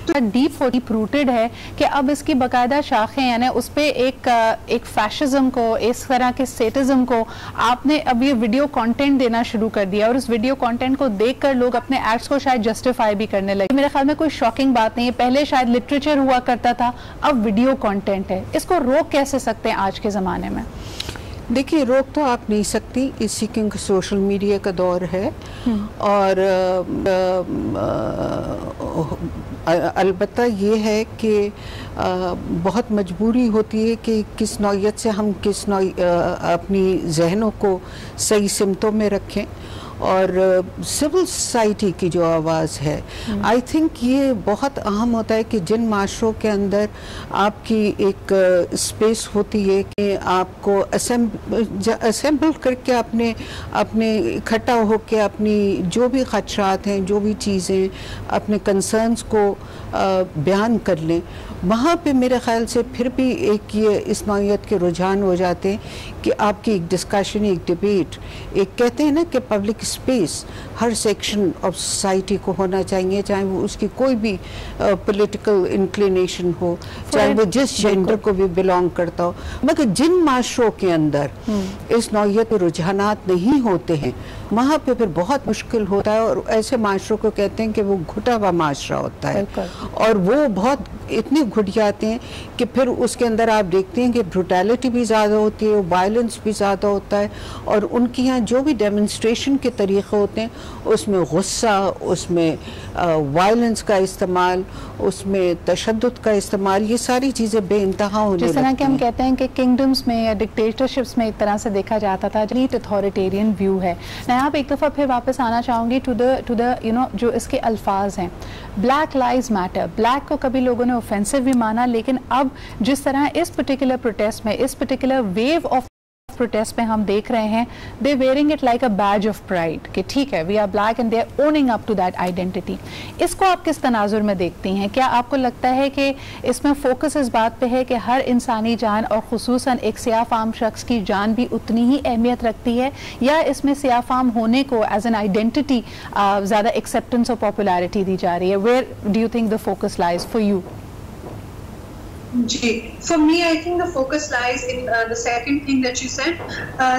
तो डीप रूटेड है कि अब इसकी बाकायदा शाखें, यानी उस पर एक फैशिज्म को, इस तरह के स्टेटिज्म को आपने अब ये वीडियो कंटेंट देना शुरू कर दिया, और उस वीडियो कंटेंट को देखकर लोग अपने एक्ट्स को शायद जस्टिफाई भी करने लगे। मेरे ख्याल में कोई शॉकिंग बात नहीं है, पहले शायद लिटरेचर हुआ करता था, अब वीडियो कंटेंट है। इसको रोक कैसे सकते हैं आज के ज़माने में? देखिए, रोक तो आप नहीं सकती, इसी क्योंकि सोशल मीडिया का दौर है, और अलबत्ता ये है कि बहुत मजबूरी होती है कि किस नौइयत से हम अपनी जहनों को सही सिमतों में रखें, और सिविल सोसाइटी की जो आवाज़ है, आई थिंक ये बहुत अहम होता है कि जिन माशरों के अंदर आपकी एक स्पेस होती है कि आपको असेंबल करके अपने इकट्ठा होकर अपनी जो भी खदशात हैं, जो भी चीज़ें, अपने कंसर्न्स को बयान कर लें, वहाँ पे मेरे ख्याल से फिर भी एक ये इस नौइयत के रुझान हो जाते हैं कि आपकी एक डिस्कशन, एक डिबेट, एक कहते हैं ना कि public space her section of society को होना चाहिए, चाहे वो उसकी कोई भी पॉलिटिकल इंक्लिनेशन हो, चाहे वो जिस जेंडर को भी बिलोंग करता हो। मगर जिन माशरों के अंदर इस नौइयत के रुझानात नहीं होते हैं, वहाँ पे फिर बहुत मुश्किल होता है, और ऐसे माशरों को कहते हैं कि वो घुटा हुआ माशरा होता है, और वो बहुत इतने घुट जाते हैं कि फिर उसके अंदर आप देखते हैं कि ब्रूटैलिटी भी ज़्यादा होती है, वायलेंस भी ज़्यादा होता है, और उनके यहाँ जो भी डेमोन्स्ट्रेशन के तरीक़े होते हैं उसमें गुस्सा, उसमें वायलेंस का इस्तेमाल, उसमें तशद्दुद का इस्तेमाल, ये सारी चीज़ें बेइंतहा होने लगती हैं। जिस तरह के हम कहते हैं कि किंगडम्स में या डिक्टेटरशिप्स में एक तरह से देखा जाता था, लीट अथॉरिटेरियन व्यू है। मैं आप एक दफ़ा फिर वापस आना चाहूँगी टू द यू नो जो इसके अल्फाज हैं, ब्लैक लाइव्स मैटर। ब्लैक को कभी लोगों ने ऑफेंसिव भी माना, लेकिन अब जिस तरह इस पर्टिकुलर प्रोटेस्ट में, इस पर्टिकुलर वेव ऑफ प्रोटेस्ट में हम देख रहे हैं, they wearing it like a badge of pride कि ठीक है we are black and they are owning up to that identity. इसको आप किस तनाजुर में देखती हैं? क्या आपको लगता है कि इसमें फोकस इस बात पे है कि हर इंसानी जान और खुसूसन एक सियाफाम शख्स की जान भी उतनी ही अहमियत रखती है, या इसमें सियाफाम होने को एज एन आइडेंटिटी ज़्यादा एक्सेप्टेंस और पॉपुलैरिटी दी जा रही है? Where do you think the focus lies for you? जी, for me I think the focus lies in the second thing that you said.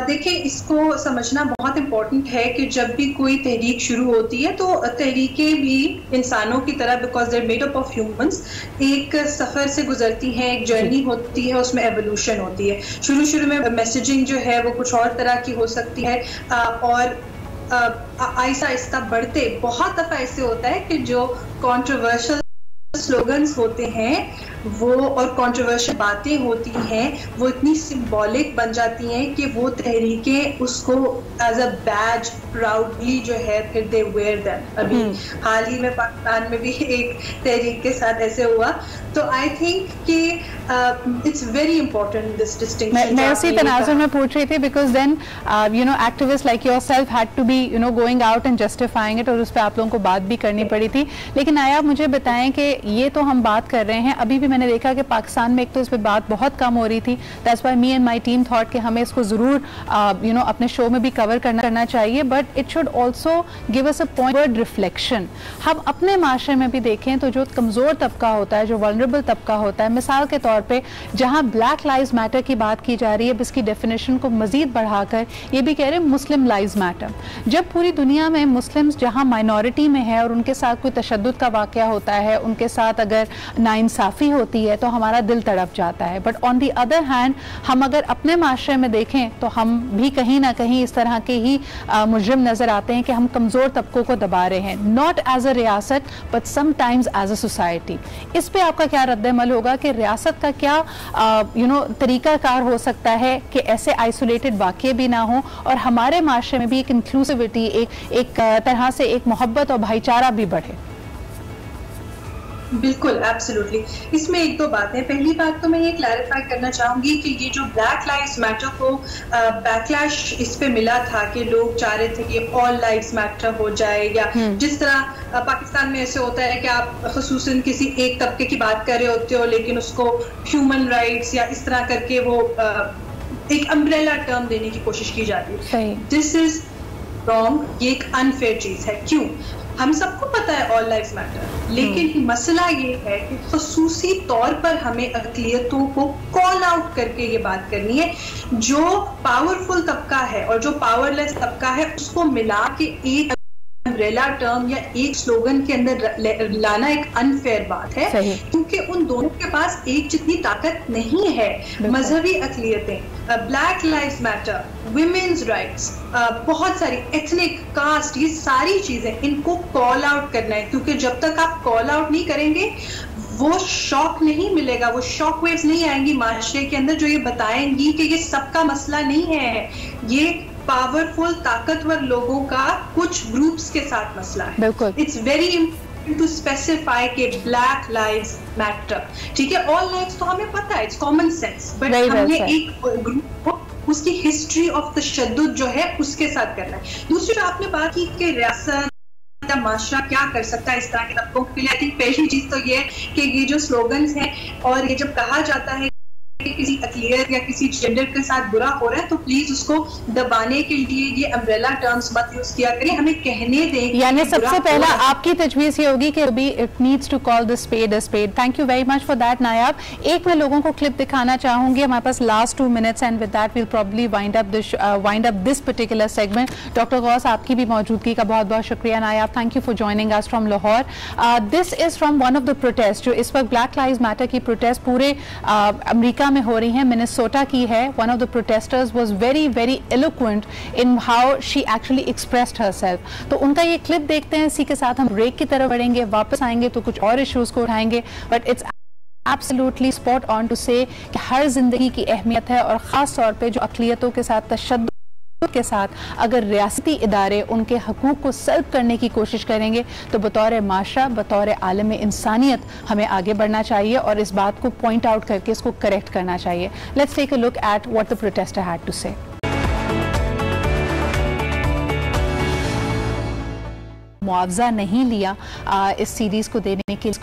देखिए, इसको समझना बहुत इम्पोर्टेंट है कि जब भी कोई तहरीक शुरू होती है तो तहरीकें भी इंसानों की तरह, because there made up of humans, एक सफ़र से गुजरती हैं, एक जर्नी होती है, उसमें एवोल्यूशन होती है। शुरू में मैसेजिंग जो है वो कुछ और तरह की हो सकती है, और आहिस्ता आहिस्ता बढ़ते बहुत दफ़ा ऐसे होता है कि जो कॉन्ट्रोवर्शियल स्लोगन्स होते हैं वो और कंट्रोवर्शियल बातें होती हैं वो इतनी सिंबॉलिक बन जाती हैं कि वो तहरीकें उसको एज अ बैज प्राउडली जो है फिर दे वेयर देम। अभी हाल ही में पाकिस्तान में भी एक तहरीक के साथ ऐसे हुआ। तो आई थिंक कि it's very important this distinction. मैं उसी तनाजुर में पूछ रही थी because then you know activist like yourself had to be you know going out and justifying it, और उस पर आप लोगों को बात भी करनी पड़ी थी। लेकिन आया मुझे बताएं कि ये तो हम बात कर रहे हैं, अभी भी मैंने देखा कि पाकिस्तान में एक तो इस पर बात बहुत कम हो रही थी, that's why me and my team thought कि हमें इसको ज़रूर यू नो अपने शो में भी कवर करना चाहिए, but it should also give us a point reflection. हम अपने माशरे में भी देखें तो जो कमज़ोर तबका होता है, जो वल्नरेबल तबका होता है, मिसाल के तौर पर जहाँ ब्लैक लाइव्स मैटर की बात की जा रही है, इसकी डेफिनेशन को मज़ीद बढ़ाकर ये भी कह रहे हैं मुस्लिम लाइव्स मैटर। जब पूरी दुनिया में मुस्लिम्स जहाँ माइनॉरिटी में है और उनके साथ कोई तशद्दुद का वाक़या होता है, उनके साथ अगर नाइंसाफ़ी होती है तो हमारा दिल तड़प जाता है। But on the other hand हम अगर अपने माशरे में देखें तो हम भी कहीं ना कहीं इस तरह के ही मुजरिम नज़र आते हैं कि हम कमज़ोर तबकों को दबा रहे हैं, नॉट एज अ रियासत but sometimes as a society. इस पर आपका क्या रद्द-ए-अमल होगा कि रियासत का क्या यू नो तरीक़ाकार हो सकता है कि ऐसे आइसोलेटेड वाक़े भी ना हो और हमारे माशरे में भी एक इंक्लूसिविटी, एक तरह से एक मोहब्बत और भाईचारा भी बढ़े? बिल्कुल, एब्सोल्युटली। इसमें एक दो बातें। पहली बात तो मैं ये क्लैरिफाई करना चाहूंगी कि ये जो ब्लैक लाइव्स मैटर को बैकलैश इस पे मिला था कि लोग चाह रहे थे कि ऑल लाइव्स मैटर हो जाए, या जिस तरह पाकिस्तान में ऐसे होता है कि आप खुसूसन किसी एक तबके की बात कर रहे होते हो लेकिन उसको ह्यूमन राइट्स या इस तरह करके वो एक अम्ब्रेला टर्म देने की कोशिश की जाती है। दिस इज रॉन्ग, ये एक अनफेयर चीज है। क्यों? हम सबको पता है ऑल लाइव्स मैटर, लेकिन मसला ये है कि खसूसी तौर पर हमें अक़लियतों को कॉल आउट करके ये बात करनी है। जो पावरफुल तबका है और जो पावरलेस तबका है उसको मिला के एक अम्ब्रेला टर्म या एक स्लोगन के अंदर लाना एक अनफेयर बात है, क्योंकि उन दोनों के पास एक जितनी ताकत नहीं है। मजहबी अक़लियतें, black lives matter, women's rights, बहुत सारी एथनिक, कास्ट, ये सारी चीजें इनको कॉल आउट करना है, क्योंकि जब तक आप कॉल आउट नहीं करेंगे वो शॉक नहीं मिलेगा, वो शॉक वेव्स नहीं आएंगी माशरे के अंदर जो ये बताएंगी कि ये सबका मसला नहीं है, ये पावरफुल ताकतवर लोगों का कुछ ग्रुप्स के साथ मसला है। It's very important to specify के ब्लैक लाइव्स मैटर। ठीक है, ऑल लाइव्स तो हमें पता है, इट्स कॉमन सेंस, बट हमने एक ग्रुप को उसकी हिस्ट्री ऑफ तशद्दुद जो है उसके साथ करना है। दूसरी जो आपने बात की कि रियासत माशरा क्या कर सकता है इस तरह के तबकों के लिए, आई थिंक पहली चीज तो ये है कि ये जो स्लोगन्स हैं और ये जब कहा जाता है कि किसी अक़लियत या किसी जेंडर के साथ बुरा हो रहा है तो प्लीज उसको दबाने के लिए ये अम्ब्रेला टर्म्स मत यूज किया करें, हमें कहने दें। यानी सबसे पहला आपकी तजवीज़ ये होगी कि अभी it needs to call the spade a spade. Thank you very much for that Nayab. एक मैं लोगों को क्लिप दिखाना चाहूंगी, हमारे पास last 2 minutes and with that will probably wind up this particular segment. Doctor Ghaus, आपकी भी मौजूदगी का बहुत बहुत शुक्रिया Nayab, thank you for joining us from Lahore. This is from one of the protest जो इस वक्त ब्लैक लाइव्स मैटर की प्रोटेस्ट पूरे अमेरिका में हो रही है, मिनेसोटा की है। One of the protesters was very very eloquent in how she actually expressed herself. तो उनका ये क्लिप देखते हैं, इसी के साथ हम ब्रेक की तरफ बढ़ेंगे, वापस आएंगे तो कुछ और इश्यूज को उठाएंगे। But it's absolutely spot on to say कि हर जिंदगी की अहमियत है और ख़ास तौर पे जो अक़लियतों के साथ तशद्दुद के साथ अगर रियासती इदारे उनके हकूक़ को सल्ब करने की कोशिश करेंगे तो बतौर माशरा, बतौर आलम इंसानियत हमें आगे बढ़ना चाहिए और इस बात को पॉइंट आउट करके इसको करेक्ट करना चाहिए। Let's take a look at what the protester had to say. मुआवजा नहीं लिया इस सीरीज़ को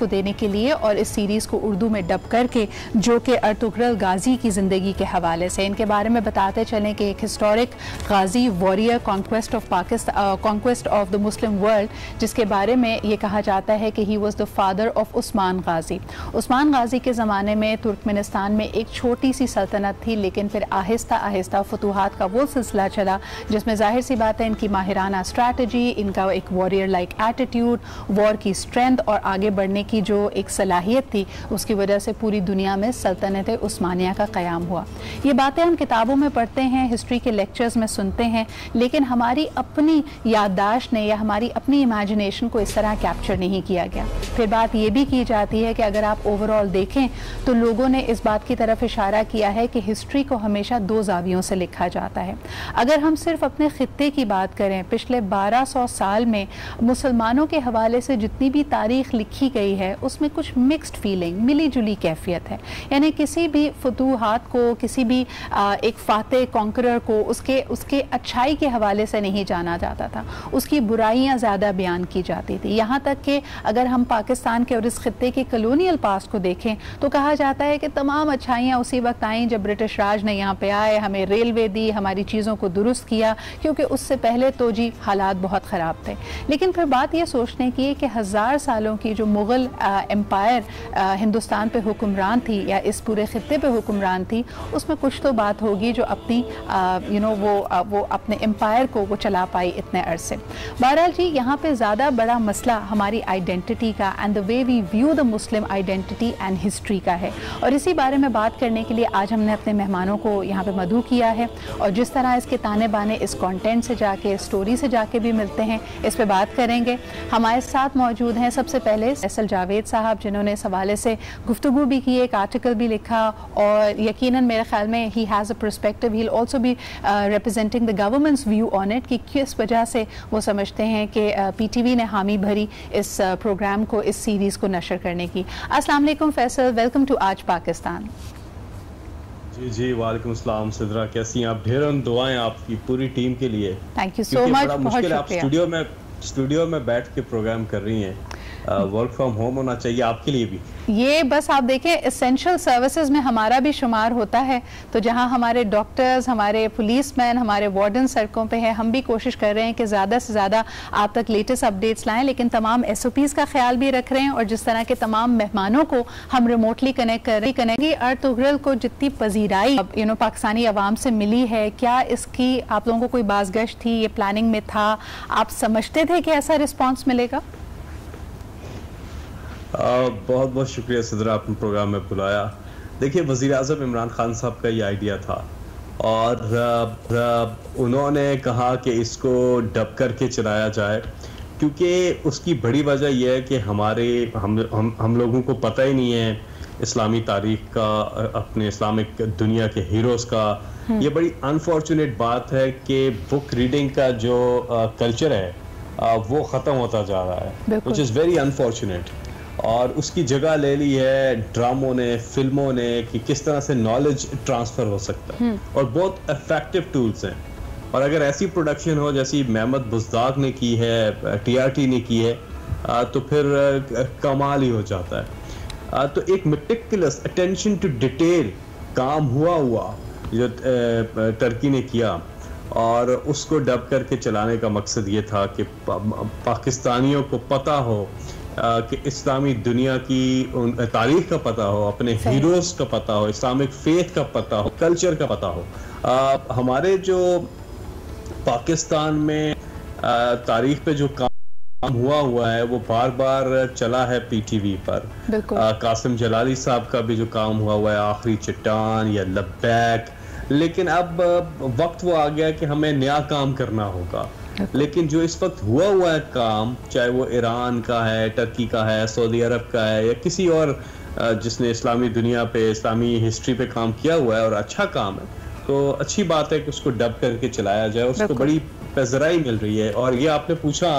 देने के लिए, और इस सीरीज़ को उर्दू में डब करके, जो कि अर्तुगरुल गाजी की ज़िंदगी के हवाले से। इनके बारे में बताते चलें कि एक historic Ghazi warrior, conquest of Pakistan, conquest of the Muslim world, जिसके बारे में ये कहा जाता है कि he was the father of Usman Ghazi. Usman Ghazi के ज़माने में तुर्कमेनिस्तान में एक छोटी सी सल्तनत थी, लेकिन फिर आहिस्ता आहिस्ता फतूहात का वो सिलसिला चला जिसमें जाहिर सी बात है इनकी माहिराना स्ट्रैटेजी, इनका एक वॉरियर लाइक एटीट्यूड, वॉर की स्ट्रेंथ और आगे बढ़ने की जो एक सलाहियत थी, उसकी वजह से पूरी दुनिया में सल्तनत उस्मानिया का क़याम हुआ। ये बातें हम किताबों में पढ़ते हैं, हिस्ट्री के लेक्चर्स में सुनते हैं, लेकिन हमारी अपनी याददाश्त ने या हमारी अपनी इमेजिनेशन को इस तरह कैप्चर नहीं किया गया। फिर बात ये भी की जाती है कि अगर आप ओवरऑल देखें तो लोगों ने इस बात की तरफ इशारा किया है कि हिस्ट्री को हमेशा दो जावियों से लिखा जाता है। अगर हम सिर्फ अपने खित्ते की बात करें, पिछले 1200 साल में मुसलमानों के हवाले से जितनी भी तारीख लिखी गई है उसमें कुछ मिक्स्ड फीलिंग, मिली जुली कैफियत है। यानी किसी भी फतूहात को, किसी भी एक फातेह कॉन्करर को उसके अच्छाई के हवाले से नहीं जाना जाता था, उसकी बुराइयां ज़्यादा बयान की जाती थी। यहाँ तक कि अगर हम पाकिस्तान के और इस खित्ते के कॉलोनियल पास्ट को देखें तो कहा जाता है कि तमाम अच्छाइयाँ उसी वक्त आईं जब ब्रिटिश राज ने यहाँ पे आए, हमें रेलवे दी, हमारी चीज़ों को दुरुस्त किया, क्योंकि उससे पहले तो जी हालात बहुत ख़राब थे। लेकिन फिर बात यह सोचने की है कि 1000 सालों की जो मुग़ल एम्पायर हिंदुस्तान पे हुक्मरान थी या इस पूरे खित्ते पे हुक्मरान थी, उसमें कुछ तो बात होगी जो अपनी वो अपने एम्पायर को वो चला पाई इतने अरसे। बहरहाल जी, यहाँ पे ज़्यादा बड़ा मसला हमारी आइडेंटिटी का and the way we view the Muslim identity and history का है, और इसी बारे में बात करने के लिए आज हमने अपने मेहमानों को यहाँ पे मदऊ किया है, और जिस तरह इसके ताने बाने इस कंटेंट से जाके, स्टोरी से जाके भी मिलते हैं, इस पे बात करेंगे। हमारे साथ मौजूद हैं सबसे पहले फैसल जावेद साहब, जिन्होंने इस हवाले से गुफ्तगू भी की, एक आर्टिकल भी लिखा, और यकीनन मेरे ख्याल में he has a perspective, he will also be representing the governments view on it कि किस वजह से वो समझते हैं कि PTV ने हामी भरी इस प्रोग्राम को, इस सीरीज़ को नशर करने की। अस्सलाम वालेकुम फैसल, वेलकम टू आज पाकिस्तान। जी वालेकुम अस्सलाम सिद्रा, कैसी हैं आप? ढेरों दुआएं आपकी पूरी टीम के लिए। Thank you so much. बहुत मुश्किल आप स्टूडियो में बैठ के प्रोग्राम कर रही हैं, वर्क फ्रॉम होम होना चाहिए आपके लिए भी। ये बस आप देखें, एसेंशियल सर्विसेज में हमारा भी शुमार होता है, तो जहां हमारे डॉक्टर्स, हमारे पुलिसमैन, हमारे वार्डन सड़कों पे हैं, हम भी कोशिश कर रहे हैं कि ज़्यादा से ज़्यादा आप तक लेटेस्ट अपडेट्स लाएं, लेकिन तमाम SOPs का ख्याल भी रख रहे हैं, और जिस तरह के तमाम मेहमानों को हम रिमोटली कनेक्ट कर रहे हैं। अर्तुगरुल को जितनी पजीराई पाकिस्तानी अवाम से मिली है, क्या इसकी आप लोगों को कोई बाज़गश्त थी, ये प्लानिंग में था, आप समझते थे कि ऐसा रिस्पॉन्स मिलेगा? बहुत बहुत शुक्रिया सिद्रा, आपने प्रोग्राम में बुलाया। देखिए, वज़ीर आज़म इमरान खान साहब का ये आइडिया था, और उन्होंने कहा कि इसको डब करके चलाया जाए, क्योंकि उसकी बड़ी वजह यह है कि हम लोगों को पता ही नहीं है इस्लामी तारीख का, अपने इस्लामिक दुनिया के हीरोज़ का। ये बड़ी अनफॉर्चुनेट बात है कि बुक रीडिंग का जो कल्चर है वो ख़त्म होता जा रहा है, विच इज़ वेरी अनफॉर्चुनेट। और उसकी जगह ले ली है ड्रामों ने, फिल्मों ने, कि किस तरह से नॉलेज ट्रांसफ़र हो सकता है, और बहुत इफेक्टिव टूल्स हैं। और अगर ऐसी प्रोडक्शन हो जैसी मेहमद बुज़दाग ने की है, TRT ने की है, तो फिर कमाल ही हो जाता है। तो एक मेटिकुलस अटेंशन टू डिटेल काम हुआ जो टर्की ने किया, और उसको डब करके चलाने का मकसद ये था कि पाकिस्तानियों को पता हो कि इस्लामी दुनिया की तारीख का पता हो, अपने हीरोज़ का पता हो, इस्लामिक फेथ का पता हो, कल्चर का पता हो। हमारे जो पाकिस्तान में तारीख पे जो काम हुआ है वो बार बार चला है PTV पर। कासिम जलाली साहब का भी जो काम हुआ है, आखिरी चट्टान या लब्बैक, लेकिन अब वक्त वो आ गया कि हमें नया काम करना होगा। लेकिन जो इस वक्त हुआ है काम, चाहे वो ईरान का है, टर्की का है, सऊदी अरब का है, या किसी और जिसने इस्लामी दुनिया पे, इस्लामी हिस्ट्री पे काम किया हुआ है और अच्छा काम है, तो अच्छी बात है कि उसको डब करके चलाया जाए। उसको बड़ी पज़राई मिल रही है। और ये आपने पूछा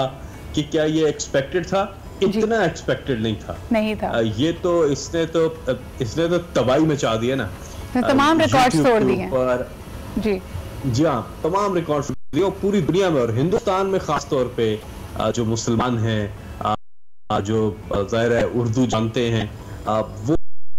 कि क्या ये एक्सपेक्टेड था? इतना एक्सपेक्टेड नहीं था। ये तो इसने तो तबाही मचा दी है ना, तमाम रिकॉर्ड्स तोड़ दिए। जी हाँ, तमाम रिकॉर्ड्स दिए पूरी दुनिया में, और हिंदुस्तान में खास तौर पे जो मुसलमान हैं, जो ज़ाहिर है उर्दू जानते हैं,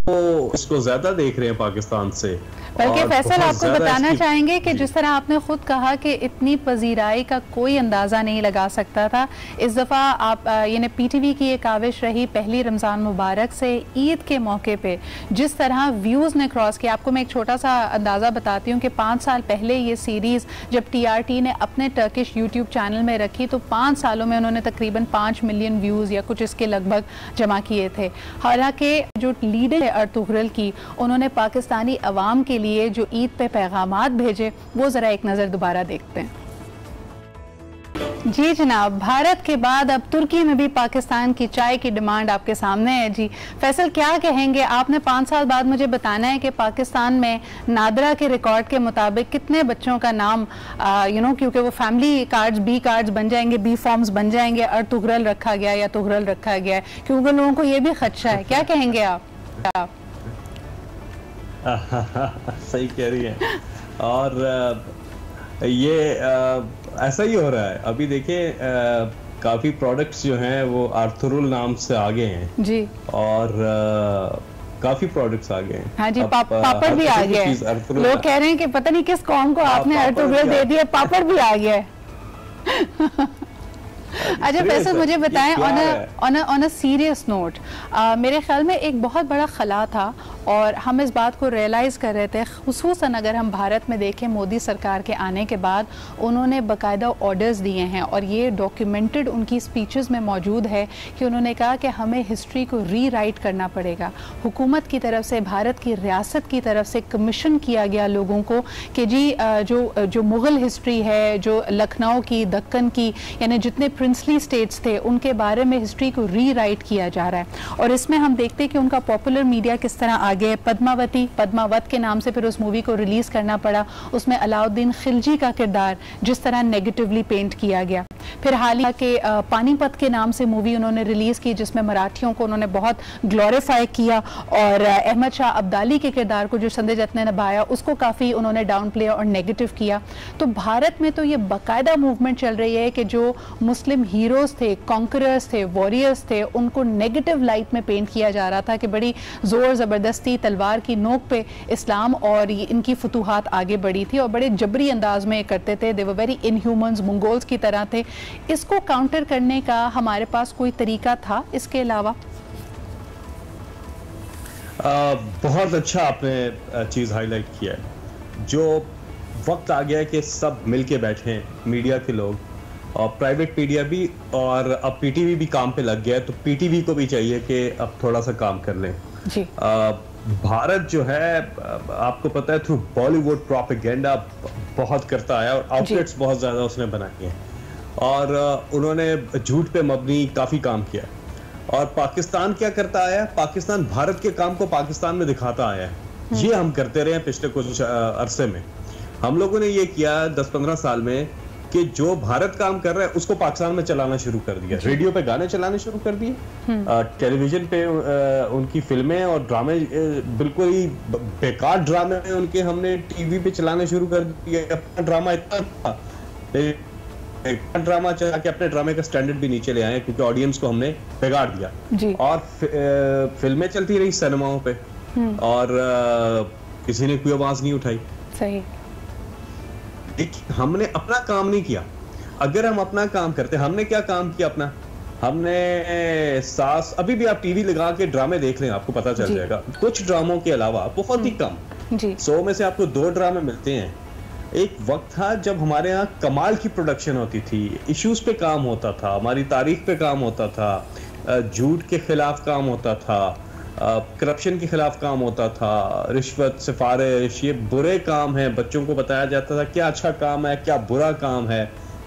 वो इसको ज्यादा देख रहे हैं पाकिस्तान से। बल्कि फैसल आपको बताना चाहेंगे कि जिस तरह आपने खुद कहा कि इतनी पजीराई का कोई अंदाज़ा नहीं लगा सकता था, इस दफ़ा आप यानी पीटीवी की एक काविश रही पहली रमज़ान मुबारक से ईद के मौके पे जिस तरह व्यूज़ ने क्रॉस किया। आपको मैं एक छोटा सा अंदाज़ा बताती हूँ कि 5 साल पहले ये सीरीज़ जब TRT ने अपने टर्किश यूट्यूब चैनल में रखी तो 5 सालों में उन्होंने तकरीबन 5 मिलियन व्यूज़ या कुछ इसके लगभग जमा किए थे। हालांकि जो लीडर है अर्तुगरुल की, उन्होंने पाकिस्तानी अवाम के लिए जो ईद पे पैगामात भेजे वो जरा एक नजर दोबारा देखते हैं। जी जनाब, भारत के बाद अब तुर्की में भी पाकिस्तान की चाय की डिमांड आपके सामने है। जी फैसल, क्या कहेंगे? आपने 5 साल बाद मुझे बताना है कि पाकिस्तान में नादरा के रिकॉर्ड के मुताबिक कितने बच्चों का नाम क्योंकि वो फैमिली कार्ड्स बी कार्ड्स बन जाएंगे, बी फॉर्म्स बन जाएंगे, अर्तुगरुल रखा गया या तुगरल रखा गया है, क्योंकि लोगों को ये भी खदशा है। क्या कहेंगे आप? सही कह रही है। और ये ऐसा ही हो रहा है। अभी देखिए काफी प्रोडक्ट्स जो हैं वो अर्तुगरुल नाम से आगे हैं जी, और काफी प्रोडक्ट्स आ गए हैं। हाँ जी, पापड़ भी आ गया है। लोग कह रहे हैं कि पता नहीं किस कौम को आपने अर्तुगरुल दे दिया, पापड़ भी आ गया है। अच्छा फैसल, मुझे बताएं ऑन अ सीरियस नोट, मेरे ख्याल में एक बहुत बड़ा खला था और हम इस बात को रियलाइज़ कर रहे थे, खुसूसन अगर हम भारत में देखें मोदी सरकार के आने के बाद उन्होंने बाकायदा ऑर्डर्स दिए हैं और ये डॉक्यूमेंटेड उनकी स्पीचेस में मौजूद है कि उन्होंने कहा कि हमें हिस्ट्री को रीराइट करना पड़ेगा। हुकूमत की तरफ से, भारत की रियासत की तरफ से कमीशन किया गया लोगों को कि जी जो मुग़ल हिस्ट्री है, जो लखनऊ की, दक्कन की, यानी जितने प्रिंसली स्टेट्स थे उनके बारे में हिस्ट्री को रीराइट किया जा रहा है। और इसमें हम देखते हैं कि उनका पॉपुलर मीडिया किस तरह आगे, पद्मावत के नाम से फिर उस मूवी को रिलीज करना पड़ा, उसमें अलाउद्दीन खिलजी का किरदार जिस तरह नेगेटिवली पेंट किया गया। फिर हाल ही के पानीपत के नाम से मूवी उन्होंने रिलीज की जिसमें मराठियों को उन्होंने बहुत ग्लोरीफाई किया और अहमद शाह अब्दाली के किरदार को जो संजय दत्त ने निभाया उसको काफ़ी उन्होंने डाउन प्ले और नेगेटिव किया। तो भारत में तो ये बाकायदा मूवमेंट चल रही है कि जो मुस्लिम हीरोज थे, कॉन्करर्स थे, वॉरियर्स थे, उनको नेगेटिव लाइट में पेंट किया जा रहा था कि बड़ी जोर ज़बरदस्ती तलवार की नोक पे इस्लाम और इनकी फतूहात आगे बढ़ी थी और बड़े जबरी अंदाज में करते थे। दे वर वेरी इनह्यूमन्स, मंगोल्स की तरह थे। इसको काउंटर करने का हमारे पास कोई तरीका था इसके अलावा? बहुत अच्छा आपने चीज़ हाईलाइट किया है। जो वक्त आ गया है कि सब मिलके बैठे हैं, मीडिया के लोग और प्राइवेट मीडिया भी, और अब पीटीवी भी काम पे लग गया है, तो पीटीवी को भी चाहिए कि अब थोड़ा सा काम कर लें जी। भारत जो है आपको पता है थ्रू बॉलीवुड प्रोपेगेंडा बहुत करता आया और आउटलेट्स बहुत ज्यादा उसने बनाए हैं और उन्होंने झूठ पे मबनी काफी काम किया। और पाकिस्तान क्या करता आया? पाकिस्तान भारत के काम को पाकिस्तान में दिखाता आया है। ये हम करते रहे हैं पिछले कुछ अरसे में। हम लोगों ने ये किया 10-15 साल में कि जो भारत काम कर रहा है उसको पाकिस्तान में चलाना शुरू कर दिया। रेडियो पे गाने चलाने शुरू कर दिए, टेलीविजन पे उनकी फिल्में और ड्रामे, बिल्कुल ही बेकार ड्रामे उनके हमने टीवी पे चलाने शुरू कर दिया। अपना ड्रामा इतना था, ड्रामा चला के अपने ड्रामे का स्टैंडर्ड भी नीचे ले आए क्योंकि ऑडियंस को हमने बिगाड़ दिया जी। और फिल्में चलती रही सिनेमाओं पे और किसी ने कोई आवाज नहीं उठाई। सही, हमने अपना काम नहीं किया। अगर हम अपना काम करते, हमने क्या काम किया अपना? हमने सास, अभी भी आप टीवी लगा के ड्रामे देख लें आपको पता चल जाएगा, कुछ ड्रामों के अलावा बहुत ही कम, 100 में से आपको 2 ड्रामे मिलते हैं। एक वक्त था जब हमारे यहाँ कमाल की प्रोडक्शन होती थी, इश्यूज पे काम होता था, हमारी तारीख पे काम होता था, झूठ के खिलाफ काम होता था, करप्शन के खिलाफ काम होता था, रिश्वत, सिफारिश, ये बुरे काम हैं, बच्चों को बताया जाता था क्या अच्छा काम है क्या बुरा काम है।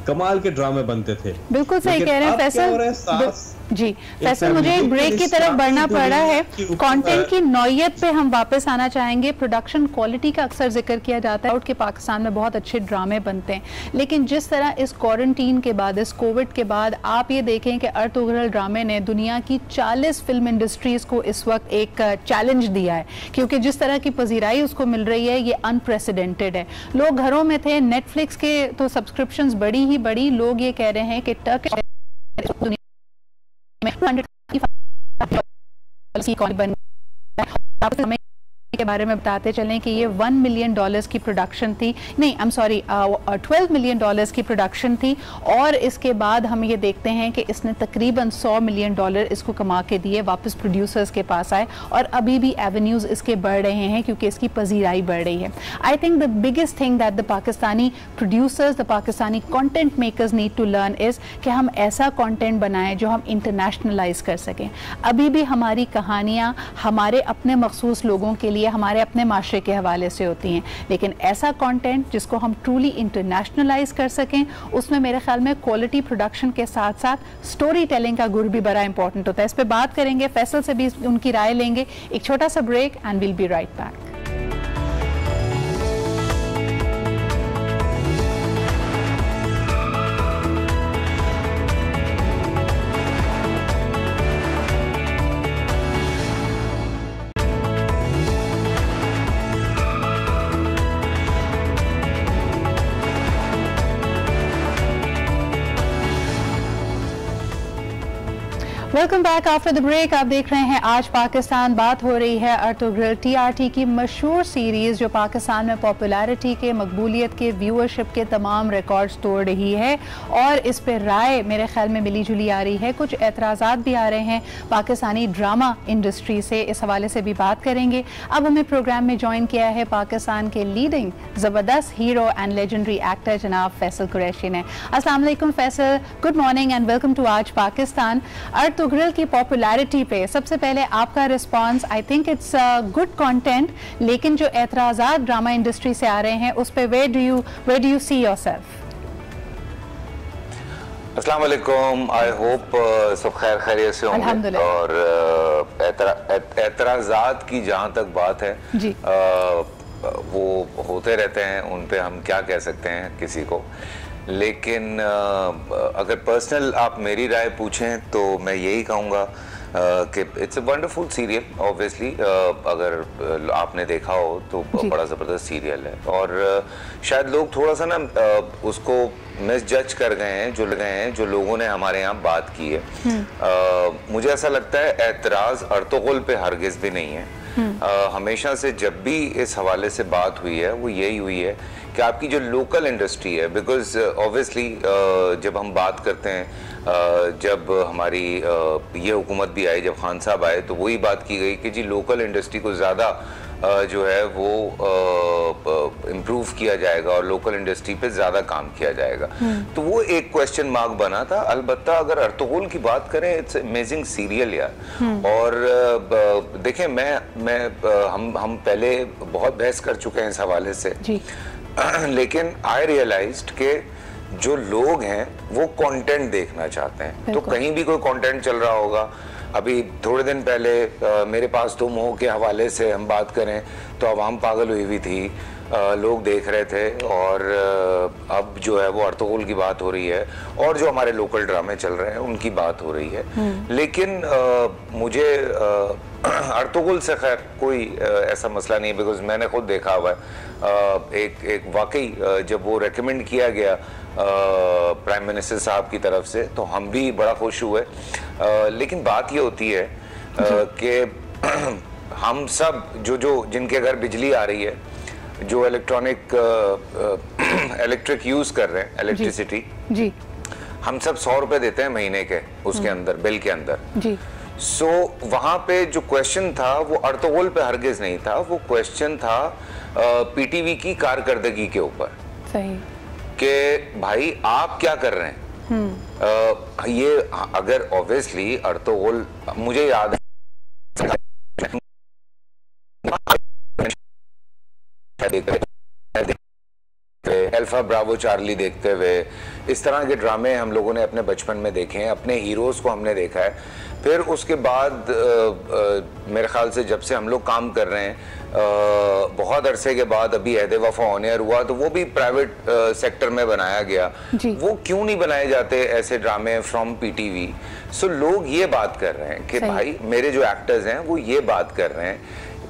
कमाल के ड्रामे बनते थे। बिल्कुल सही कह रहे हैं फैसल जी। फैसल, मुझे एक ब्रेक की तरफ बढ़ना पड़ रहा है। कंटेंट की नौयत पे हम वापस आना चाहेंगे। प्रोडक्शन क्वालिटी का अक्सर जिक्र किया जाता है कि पाकिस्तान में बहुत अच्छे ड्रामे बनते हैं, लेकिन जिस तरह इस क्वारंटीन के बाद, इस कोविड के बाद आप ये देखें कि अर्तुगरुल ड्रामे ने दुनिया की 40 फिल्म इंडस्ट्रीज को इस वक्त एक चैलेंज दिया है, क्योंकि जिस तरह की पजीराई उसको मिल रही है ये अनप्रेसिडेंटेड है। लोग घरों में थे, नेटफ्लिक्स के तो सब्सक्रिप्शंस बड़ी, लोग ये कह रहे हैं कि टर्किश के बारे में बताते चलें कि ये $1 मिलियन की प्रोडक्शन थी, नहीं आई एम सॉरी $12 मिलियन की प्रोडक्शन थी, और इसके बाद हम ये देखते हैं कि इसने तकरीबन $100 मिलियन इसको कमा के दिए, वापस प्रोड्यूसर्स के पास आए, और अभी भी एवेन्यूज़ इसके बढ़ रहे हैं क्योंकि इसकी पजीराई बढ़ रही है। I think the biggest thing that the Pakistani producers, the Pakistani content makers need to learn is कि हम ऐसा कंटेंट बनाएं जो हम इंटरनेशनलाइज कर सकें। अभी भी हमारी कहानियाँ हमारे अपने मखसूस लोगों के लिए, हमारे अपने माशरे के हवाले से होती हैं, लेकिन ऐसा कंटेंट जिसको हम ट्रूली इंटरनेशनलाइज कर सकें, उसमें मेरे ख्याल में क्वालिटी प्रोडक्शन के साथ साथ स्टोरी टेलिंग का गुर भी बड़ा इंपॉर्टेंट होता है। इस पे बात करेंगे, फैसल से भी उनकी राय लेंगे। एक छोटा सा break and will be right back. Welcome back after the break. आप देख रहे हैं आज पाकिस्तान। बात हो रही है अर्तुगरुल TRT की मशहूर सीरीज़ जो पाकिस्तान में पॉपुलैरिटी के, मकबूलियत के, व्यूअरशिप के तमाम रिकॉर्ड्स तोड़ रही है, और इस पर राय मेरे ख्याल में मिली जुली आ रही है। कुछ एतराज़ात भी आ रहे हैं पाकिस्तानी ड्रामा इंडस्ट्री से, इस हवाले से भी बात करेंगे। अब हमें प्रोग्राम में ज्वाइन किया है पाकिस्तान के लीडिंग ज़बरदस्त हीरो एंड लेजेंडरी एक्टर जनाब फैसल कुरैशी ने। अस्सलाम वालेकुम Faisal, good morning and welcome to Aaj Pakistan. Ertugrul की पॉपुलैरिटी पे सबसे पहले आपका response. I think it's good content, लेकिन जो एतराज़ात ड्रामा इंडस्ट्री से आ रहे हैं उस पे where do you see yourself? अस्सलाम वालेकुम, आई होप सब खैर खैरियत से होंगे। और एतराज़ात की जहाँ तक बात है जी, वो होते रहते हैं, उन पे हम क्या कह सकते हैं किसी को। लेकिन अगर पर्सनल आप मेरी राय पूछें तो मैं यही कहूँगा कि it's a wonderful serial. Obviously अगर आपने देखा हो तो बड़ा ज़बरदस्त सीरियल है, और शायद लोग थोड़ा सा ना उसको मिसजज कर गए हैं जो लोगों ने हमारे यहाँ बात की है। मुझे ऐसा लगता है एतराज़ अर्तुगरुल पे हरगिज़ भी नहीं है। हमेशा से जब भी इस हवाले से बात हुई है वो यही हुई है कि आपकी जो लोकल इंडस्ट्री है, बिकॉज ऑब्वियसली जब हम बात करते हैं, जब हमारी ये हुकूमत भी आई, जब खान साहब आए, तो वही बात की गई कि जी लोकल इंडस्ट्री को ज़्यादा जो है वो इम्प्रूव किया जाएगा और लोकल इंडस्ट्री पे ज़्यादा काम किया जाएगा। तो वो एक क्वेश्चन मार्क बना था। अलबत्ता अगर अर्तुगरुल की बात करें, इट्स अमेजिंग सीरियल यार। और देखें, हम पहले बहुत बहस कर चुके हैं इस हवाले से जी। लेकिन आई रियलाइज्ड कि जो लोग हैं वो कंटेंट देखना चाहते हैं। तो कहीं भी कोई कंटेंट चल रहा होगा, अभी थोड़े दिन पहले मेरे पास तुम हो के हवाले से हम बात करें तो अवाम पागल हुई हुई थी, लोग देख रहे थे, और अब जो है वो अर्तुगरुल की बात हो रही है, और जो हमारे लोकल ड्रामे चल रहे हैं उनकी बात हो रही है। लेकिन मुझे अर्तुगरुल से खैर कोई ऐसा मसला नहीं है, बिकॉज मैंने खुद देखा हुआ है। एक वाकई जब वो रेकमेंड किया गया प्राइम मिनिस्टर साहब की तरफ से, तो हम भी बड़ा खुश हुए। लेकिन बात ये होती है कि हम सब जिनके घर बिजली आ रही है, जो इलेक्ट्रिक यूज कर रहे हैं, इलेक्ट्रिसिटी जी, हम सब 100 रुपए देते हैं महीने के, उसके अंदर बिल के अंदर जी। सो वहां पे जो क्वेश्चन था वो अर्तुगरुल पे हरगिज नहीं था, वो क्वेश्चन था पीटीवी की कारकर्दगी के ऊपर। सही कि भाई आप क्या कर रहे हैं। ये अगर ऑब्वियसली अर्तुगरुल, मुझे याद है अल्फा ब्रावो चार्ली देखते हुए, इस तरह के ड्रामे हम लोगों ने अपने बचपन में देखे हैं, अपने हीरोज को हमने देखा है। फिर उसके बाद मेरे ख्याल से जब से हम लोग काम कर रहे हैं, बहुत अरसे के बाद अभी अहद वफा ऑन एयर हुआ, तो वो भी प्राइवेट सेक्टर में बनाया गया। वो क्यों नहीं बनाए जाते ऐसे ड्रामे फ्रॉम पीटीवी? सो लोग ये बात कर रहे हैं कि भाई मेरे जो एक्टर्स हैं वो ये बात कर रहे हैं,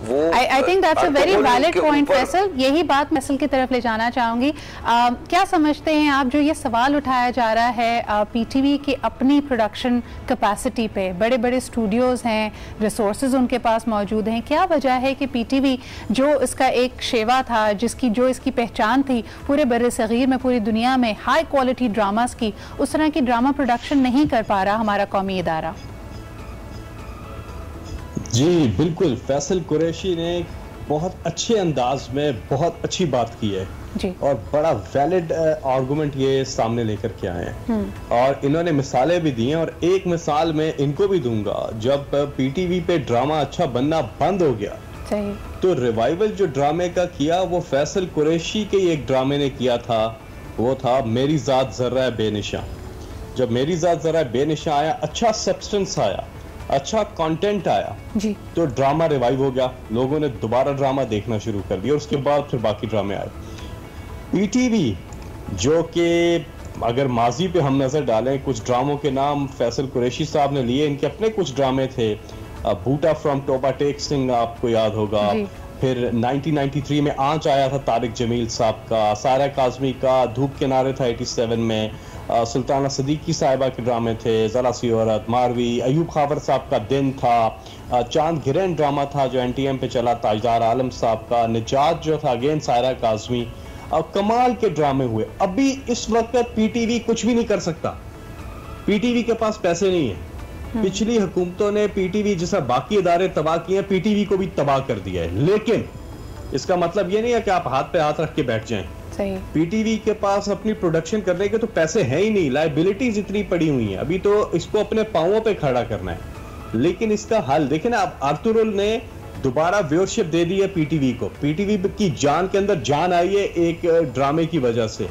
वो I think that's a very valid point Faisal. यही बात फैसल की तरफ ले जाना चाहूंगी। क्या समझते हैं आप, जो ये सवाल उठाया जा रहा है पीटीवी की अपनी प्रोडक्शन कैपेसिटी पे, बड़े बड़े स्टूडियोज हैं, रिसोर्सेज उनके पास मौजूद हैं, क्या वजह है कि पीटीवी जो इसका एक शेवा था, जो इसकी पहचान थी पूरे बर्रे सगीर में, पूरी दुनिया में हाई क्वालिटी ड्रामास की, उस तरह की ड्रामा प्रोडक्शन नहीं कर पा रहा हमारा कौमी इदारा? जी बिल्कुल, फैसल कुरैशी ने बहुत अच्छे अंदाज में बहुत अच्छी बात की है जी। और बड़ा वैलिड आर्गुमेंट ये सामने लेकर के आए हैं और इन्होंने मिसालें भी दी हैं। और एक मिसाल मैं इनको भी दूंगा, जब पीटीवी पे ड्रामा अच्छा बनना बंद हो गया तो रिवाइवल जो ड्रामे का किया वो फैसल कुरैशी के एक ड्रामे ने किया था, वो था मेरी ज़ात ज़र्रा बेनिशा। जब मेरी ज़ात ज़र्रा बेनिशा आया, अच्छा सब्सटेंस आया, अच्छा कंटेंट आया जी, तो ड्रामा रिवाइव हो गया, लोगों ने दोबारा ड्रामा देखना शुरू कर दिया और उसके बाद फिर बाकी ड्रामे आए। पीटीवी जो कि अगर माजी पे हम नजर डालें, कुछ ड्रामों के नाम फैसल कुरैशी साहब ने लिए, इनके अपने कुछ ड्रामे थे। बूटा फ्रॉम टोबा टेक सिंह आपको याद होगा, फिर 1993 में आंच आया था तारिक जमील साहब का, सारा काजमी का धूप के नारे था 87 में, सुल्ताना सदीकी साहिबा के ड्रामे थे, ज़रा सी औरत, मारवी, अयूब खावर साहब का दिन था, चांद गिरन ड्रामा था जो एनटीएम पे चला, ताजदार आलम साहब का, निजात जो था अगेन सायरा काजमी, कमाल के ड्रामे हुए। अभी इस वक्त पीटीवी कुछ भी नहीं कर सकता, पीटीवी के पास पैसे नहीं है। पिछली हुकूमतों ने पीटीवी जैसा बाकी इदारे तबाह किए, पीटीवी को भी तबाह कर दिया है, लेकिन इसका मतलब ये नहीं है कि आप हाथ पे हाथ रख के बैठ जाएं। पीटीवी के पास अपनी प्रोडक्शन करने के तो पैसे हैं ही नहीं, लायबिलिटीज इतनी पड़ी हुई हैं, अभी तो इसको अपने पांवों पे खड़ा करना है। लेकिन इसका हल देखें ना, अब आर्थुरुल ने दोबारा व्यूअरशिप दे दी है पीटीवी को, पीटीवी की जान के अंदर जान आई है एक ड्रामे की वजह से।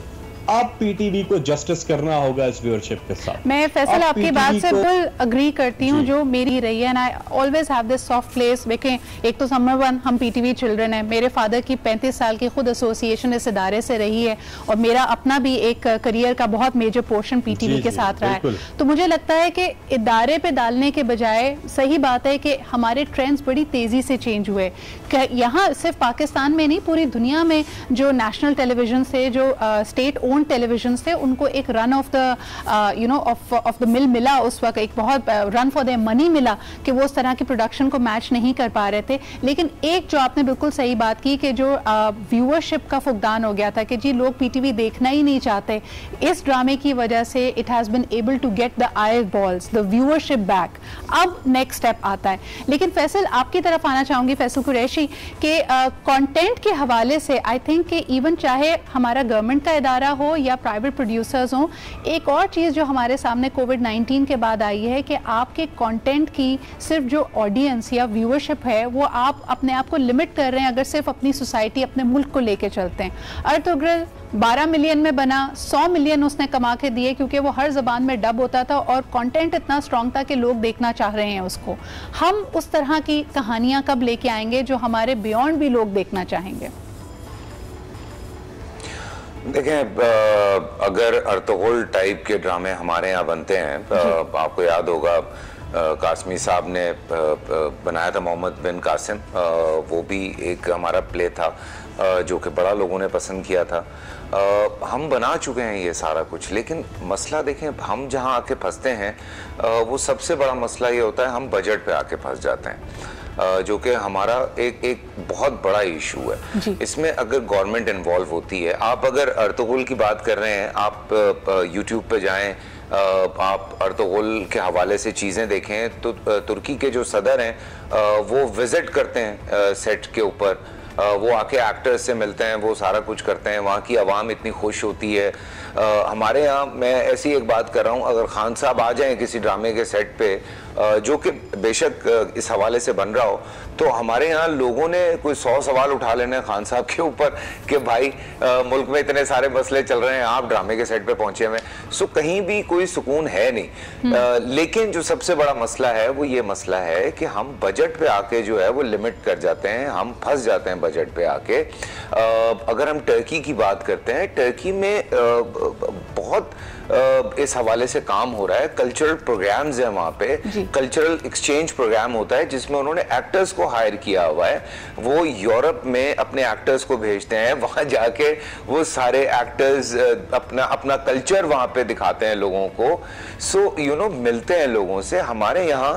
अब पीटीवी को जस्टिस करना होगा इस व्यूअरशिप के साथ। मैं फैसल आपकी बात से बिल्कुल अग्री करती हूँ, जो मेरी रही है, ना always have this soft place. देखें, एक तो नंबर वन हम पीटीवी चिल्ड्रन है, मेरे फादर की 35 साल की खुद एसोसिएशन इस इदारे से रही है और मेरा अपना भी एक करियर का बहुत मेजर पोर्शन पीटीवी के साथ रहा है। तो मुझे लगता है कि इदारे पे डालने के बजाय, सही बात है कि हमारे ट्रेंड्स बड़ी तेजी से चेंज हुए, यहाँ सिर्फ पाकिस्तान में नहीं पूरी दुनिया में जो नेशनल टेलीविजन से, जो स्टेट ओन टेलीविजन से, उनको एक run of the of the mill मिला उस वक्त, एक बहुत रन फॉर देयर मनी मिला कि वो उस तरह की प्रोडक्शन को मैच नहीं कर पा रहे थे। लेकिन एक जो आपने बिल्कुल सही बात की कि जो व्यूअरशिप का फुकदान हो गया था कि जी लोग पीटीवी देखना ही नहीं चाहते, इस ड्रामे की वजह से it has been able to get the eyeballs, the viewership back. अब नेक्स्ट स्टेप आता है। लेकिन फैसल आपकी तरफ आना चाहूंगी, फैसल कुरैशी के कंटेंट के हवाले से आई थिंक कि इवन चाहे हमारा गवर्नमेंट का इदारा हो या प्राइवेट प्रोड्यूसर्स हों, एक और चीज़ जो हमारे सामने कोविड-19 के बाद आई है कि आपके कंटेंट की सिर्फ जो ऑडियंस या व्यूअरशिप है वो आप अपने आप को लिमिट कर रहे हैं अगर सिर्फ अपनी सोसाइटी, अपने मुल्क को लेके चलते हैं। अर्तुगरुल 12 मिलियन में बना, 100 मिलियन उसने कमा के दिए क्योंकि वो हर ज़बान में डब होता था और कंटेंट इतना स्ट्रॉन्ग था कि लोग देखना चाह रहे हैं उसको। हम उस तरह की कहानियाँ कब लेके आएंगे जो हमारे बियॉन्ड भी लोग देखना चाहेंगे? देखें, अगर अर्तुगरुल टाइप के ड्रामे हमारे यहाँ बनते हैं, आपको याद होगा कासमी साहब ने बनाया था मोहम्मद बिन कासिम, वो भी एक हमारा प्ले था जो कि बड़ा लोगों ने पसंद किया था। हम बना चुके हैं ये सारा कुछ, लेकिन मसला देखें हम जहाँ आके फंसते हैं वो सबसे बड़ा मसला ये होता है, हम बजट पे आके फंस जाते हैं, जो कि हमारा एक बहुत बड़ा इशू है। इसमें अगर गवर्नमेंट इन्वॉल्व होती है, आप अगर अर्तुगरुल की बात कर रहे हैं, आप यूट्यूब पे जाएं, आप अर्तुगरुल के हवाले से चीज़ें देखें तो तुर्की के जो सदर हैं वो विज़िट करते हैं सेट के ऊपर, वो आके एक्टर्स से मिलते हैं, वो सारा कुछ करते हैं, वहाँ की आवाम इतनी खुश होती है। हमारे यहाँ, मैं ऐसी एक बात कर रहा हूँ, अगर खान साहब आ जाएं किसी ड्रामे के सेट पे जो कि बेशक इस हवाले से बन रहा हो, तो हमारे यहाँ लोगों ने कोई 100 सवाल उठा लेने खान साहब के ऊपर कि भाई मुल्क में इतने सारे मसले चल रहे हैं, आप ड्रामे के सेट पे पहुंचे हुए। सो कहीं भी कोई सुकून है नहीं। लेकिन जो सबसे बड़ा मसला है वो ये मसला है कि हम बजट पे आके जो है वो लिमिट कर जाते हैं, हम फंस जाते हैं बजट पे आके। अगर हम टर्की की बात करते हैं, टर्की में बहुत इस हवाले से काम हो रहा है, कल्चरल प्रोग्राम्स हैं वहाँ पे कल्चरल एक्सचेंज प्रोग्राम होता है जिसमें उन्होंने एक्टर्स को हायर किया हुआ है। वो यूरोप में अपने एक्टर्स को भेजते हैं, वहां जाके वो सारे एक्टर्स अपना अपना कल्चर वहां पे दिखाते हैं लोगों को। सो मिलते हैं लोगों से। हमारे यहाँ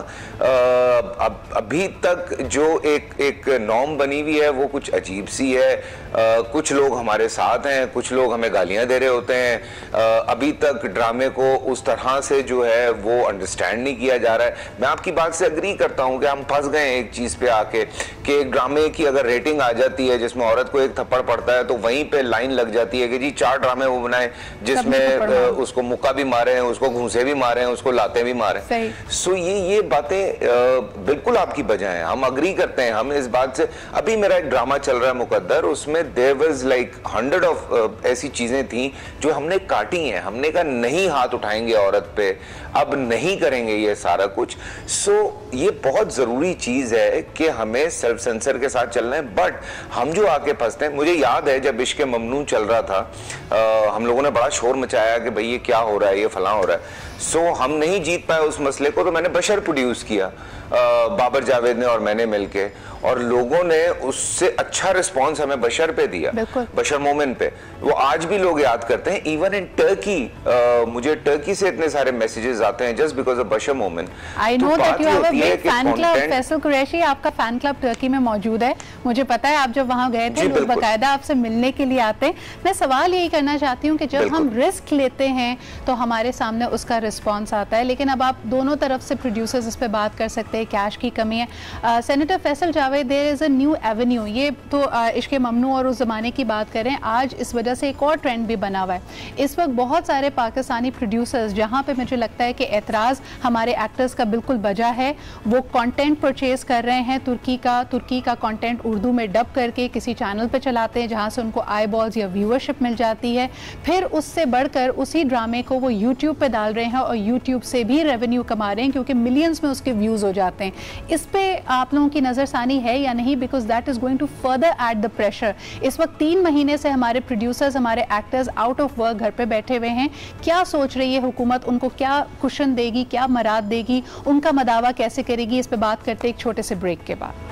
अभी तक जो एक नॉर्म बनी हुई है वो कुछ अजीब सी है। कुछ लोग हमारे साथ हैं, कुछ लोग हमें गालियां दे रहे होते हैं। अभी तक ड्रामे को उस तरह से जो है वो अंडरस्टैंड नहीं किया जा रहा है। मैं आपकी बात से एग्री करता हूं कि हम फंस गए एक चीज पे आके कि ड्रामे की अगर रेटिंग आ जाती है जिसमें औरत को एक थप्पड़ पड़ता है तो वहीं पे लाइन लग जाती है कि जी 4 ड्रामे वो बनाए जिसमें उसको मुक्का भी मारे हैं, उसको घूंसे भी मारे हैं, उसको लाते भी मारे हैं। सो ये बातें बिल्कुल आपकी बजाय हैं, हम अग्री करते हैं। हम इस बात से, अभी मेरा एक ड्रामा चल रहा है मुकद्दर, उसमें देयर वाज लाइक 100 ऑफ ऐसी चीजें थी जो हमने काटी हैं। हमने कहा नहीं हाथ उठाएंगे औरत पे, अब नहीं करेंगे ये सारा कुछ। सो ये बहुत जरूरी चीज है कि हमें सेल्फ सेंसर के साथ चलना है। बट हम जो आके फंसते हैं, मुझे याद है जब इश्क ममनू चल रहा था, हम लोगों ने बड़ा शोर मचाया कि भाई ये क्या हो रहा है, ये फलां हो रहा है। सो हम नहीं जीत पाए उस मसले को, तो मैंने बशर प्रोड्यूस किया, बाबर जावेद ने और मैंने मिलके, और लोगों ने उससे अच्छा रिस्पांस हमें बशर पे दिया, बशर मोमिन पे। वो आज भी लोग याद करते हैं। इवन इन टर्की, मुझे टर्की से इतने सारे मैसेजेस आते हैं जस्ट बिकॉज ऑफ बशर मोमिन। I know that you have a big fan club. Faisal Qureshi, आपका फैन क्लब टर्की में मौजूद है, मुझे पता है। आप जब वहां गए थे लोग बाकायदा आपसे मिलने के लिए आते हैं। मैं सवाल यही करना चाहती हूँ कि जब हम रिस्क लेते हैं तो हमारे सामने उसका रिस्पॉन्स आता है, लेकिन अब आप दोनों तरफ से प्रोड्यूसर्स इस पे बात कर सकते हैं, कैश की कमी है। Senator Faisal Javed, there is a new avenue. ये तो इश्क ममनू और उस जमाने की बात करें, आज इस वजह से एक और ट्रेंड भी बना हुआ है। इस वक्त बहुत सारे पाकिस्तानी प्रोड्यूसर्स, जहां पे मुझे लगता है कि एतराज़ हमारे एक्टर्स का बिल्कुल बजा है, वो कंटेंट परचेज कर रहे हैं तुर्की का कंटेंट उर्दू में डब करके किसी चैनल पे चलाते हैं जहां से उनको आई बॉल्स या व्यूअरशिप मिल जाती है। फिर उससे बढ़कर उसी ड्रामे को वो यूट्यूब पे डाल रहे हैं और यूट्यूब से भी रेवेन्यू कमा रहे हैं क्योंकि मिलियंस में उसके व्यूज हो जाते हैं। इस पे आप लोगों की नजरसानी है या नहीं? Because that is going to further add the pressure. इस वक्त 3 महीने से हमारे प्रोड्यूसर्स, हमारे एक्टर्स आउट ऑफ वर्क घर पे बैठे हुए हैं। क्या सोच रही है हुकूमत? उनको क्या कुशन देगी, क्या मराद देगी, उनका मदावा कैसे करेगी? इस पे बात करते एक छोटे से ब्रेक के बाद।